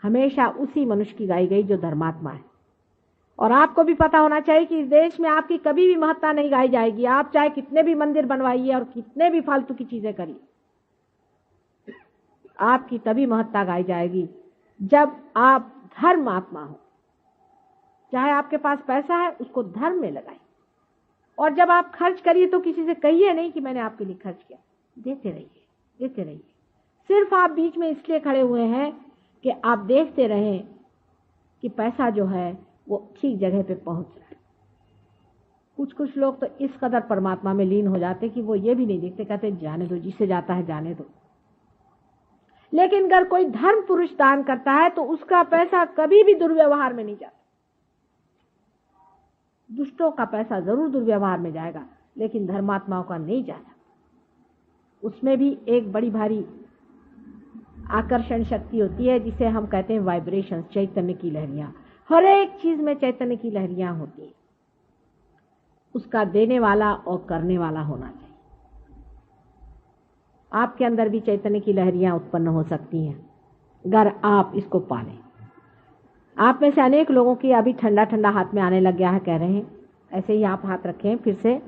हमेशा उसी मनुष्य की गाई गई जो धर्मात्मा है। और आपको भी पता होना चाहिए कि इस देश में आपकी कभी भी महत्ता नहीं गाई जाएगी। आप चाहे कितने भी मंदिर बनवाइए और कितने भी फालतू की चीजें करिए, आपकी तभी महत्ता गाई जाएगी जब आप धर्म आत्मा हो। चाहे आपके पास पैसा है, उसको धर्म में लगाइए। और जब आप खर्च करिए तो किसी से कहिए नहीं कि मैंने आपके लिए खर्च किया। देते रहिए, देते रहिए। सिर्फ आप बीच में इसलिए खड़े हुए हैं कि आप देखते रहें कि पैसा जो है वो ठीक जगह पे पहुंच रहा है। कुछ लोग तो इस कदर परमात्मा में लीन हो जाते कि वो ये भी नहीं देखते, कहते जाने दो, जिससे जाता है जाने दो। लेकिन अगर कोई धर्म पुरुष दान करता है तो उसका पैसा कभी भी दुर्व्यवहार में नहीं जाता। दुष्टों का पैसा जरूर दुर्व्यवहार में जाएगा, लेकिन धर्मात्माओं का नहीं जाता। उसमें भी एक बड़ी भारी आकर्षण शक्ति होती है, जिसे हम कहते हैं वाइब्रेशन, चैतन्य की लहरियां। हर एक चीज में चैतन्य की लहरियां होती है। उसका देने वाला और करने वाला होना चाहिए। आपके अंदर भी चैतन्य की लहरियां उत्पन्न हो सकती हैं अगर आप इसको पालें। आप में से अनेक लोगों की अभी ठंडा ठंडा हाथ में आने लग गया है, कह रहे हैं। ऐसे ही आप हाथ रखें फिर से।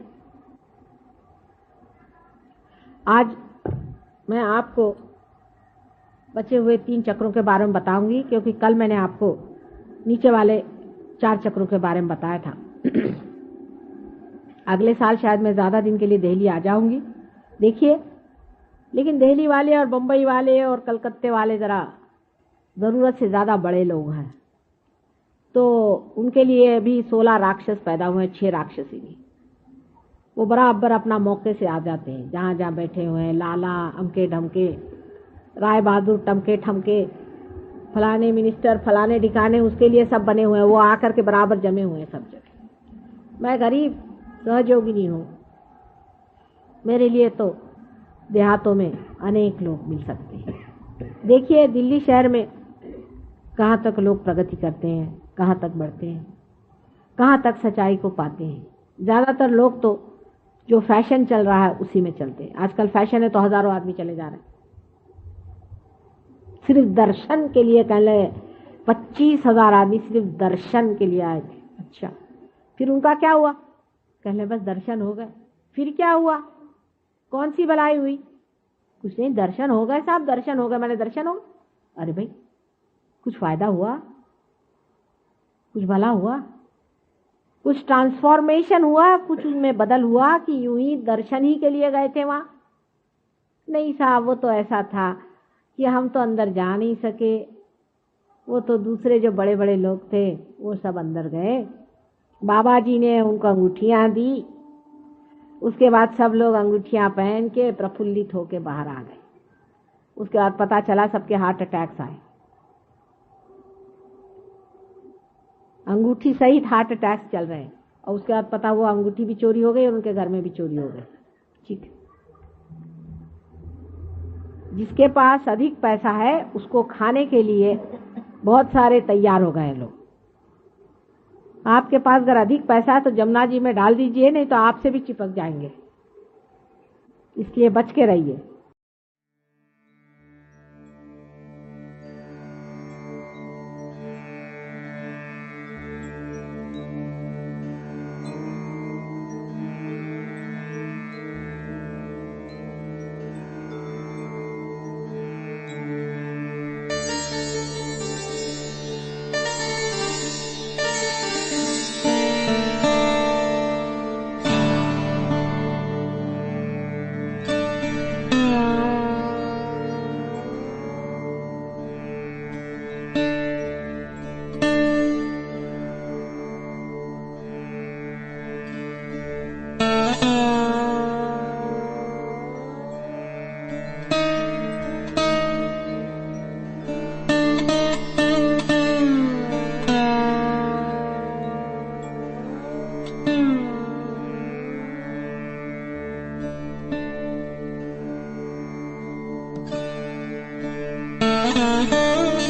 आज मैं आपको बचे हुए 3 चक्रों के बारे में बताऊंगी, क्योंकि कल मैंने आपको नीचे वाले 4 चक्रों के बारे में बताया था। अगले साल शायद मैं ज्यादा दिन के लिए दिल्ली आ जाऊंगी, देखिए। लेकिन दिल्ली वाले और बंबई वाले और कलकत्ते वाले जरा जरूरत से ज्यादा बड़े लोग हैं, तो उनके लिए भी 16 राक्षस पैदा हुए हैं, 6 राक्षसी भी। वो बराबर अपना मौके से आ जाते हैं, जहां जहां बैठे हुए हैं। लाला, अमके ढमके, राय बहादुर, टमके ठमके, फलाने मिनिस्टर, फलाने ठिकाने, उसके लिए सब बने हुए हैं। वो आकर के बराबर जमे हुए हैं सब जगह। मैं गरीब सहयोगिनी हूँ, मेरे लिए तो देहातों में अनेक लोग मिल सकते हैं। देखिए दिल्ली शहर में कहाँ तक लोग प्रगति करते हैं, कहाँ तक बढ़ते हैं, कहाँ तक सच्चाई को पाते हैं। ज्यादातर लोग तो जो फैशन चल रहा है उसी में चलते हैं। आजकल फैशन है तो हजारों आदमी चले जा रहे हैं सिर्फ दर्शन के लिए। कह ले 25,000 आदमी सिर्फ दर्शन के लिए आए थे। अच्छा, फिर उनका क्या हुआ? कह ले बस दर्शन हो गए। फिर क्या हुआ? कौन सी भलाई हुई? कुछ नहीं, दर्शन हो गए साहब, दर्शन हो गए, मैंने दर्शन हो। अरे भाई, कुछ फायदा हुआ? कुछ भला हुआ? कुछ ट्रांसफॉर्मेशन हुआ? कुछ उनमें बदल हुआ कि यूं ही दर्शन ही के लिए गए थे वहां? नहीं साहब, वो तो ऐसा था कि हम तो अंदर जा नहीं सके। वो तो दूसरे जो बड़े बड़े लोग थे वो सब अंदर गए, बाबा जी ने उनको अंगूठियां दी। उसके बाद सब लोग अंगूठियां पहन के प्रफुल्लित होके बाहर आ गए। उसके बाद पता चला सबके हार्ट अटैक्स आए। अंगूठी सहित हार्ट अटैक्स चल रहे हैं। और उसके बाद पता हुआ अंगूठी भी चोरी हो गई और उनके घर में भी चोरी हो गई। ठीक, जिसके पास अधिक पैसा है उसको खाने के लिए बहुत सारे तैयार हो गए लोग। आपके पास अगर अधिक पैसा है तो जमुना जी में डाल दीजिए, नहीं तो आपसे भी चिपक जाएंगे। इसलिए बच के रहिए। Mm-hmm.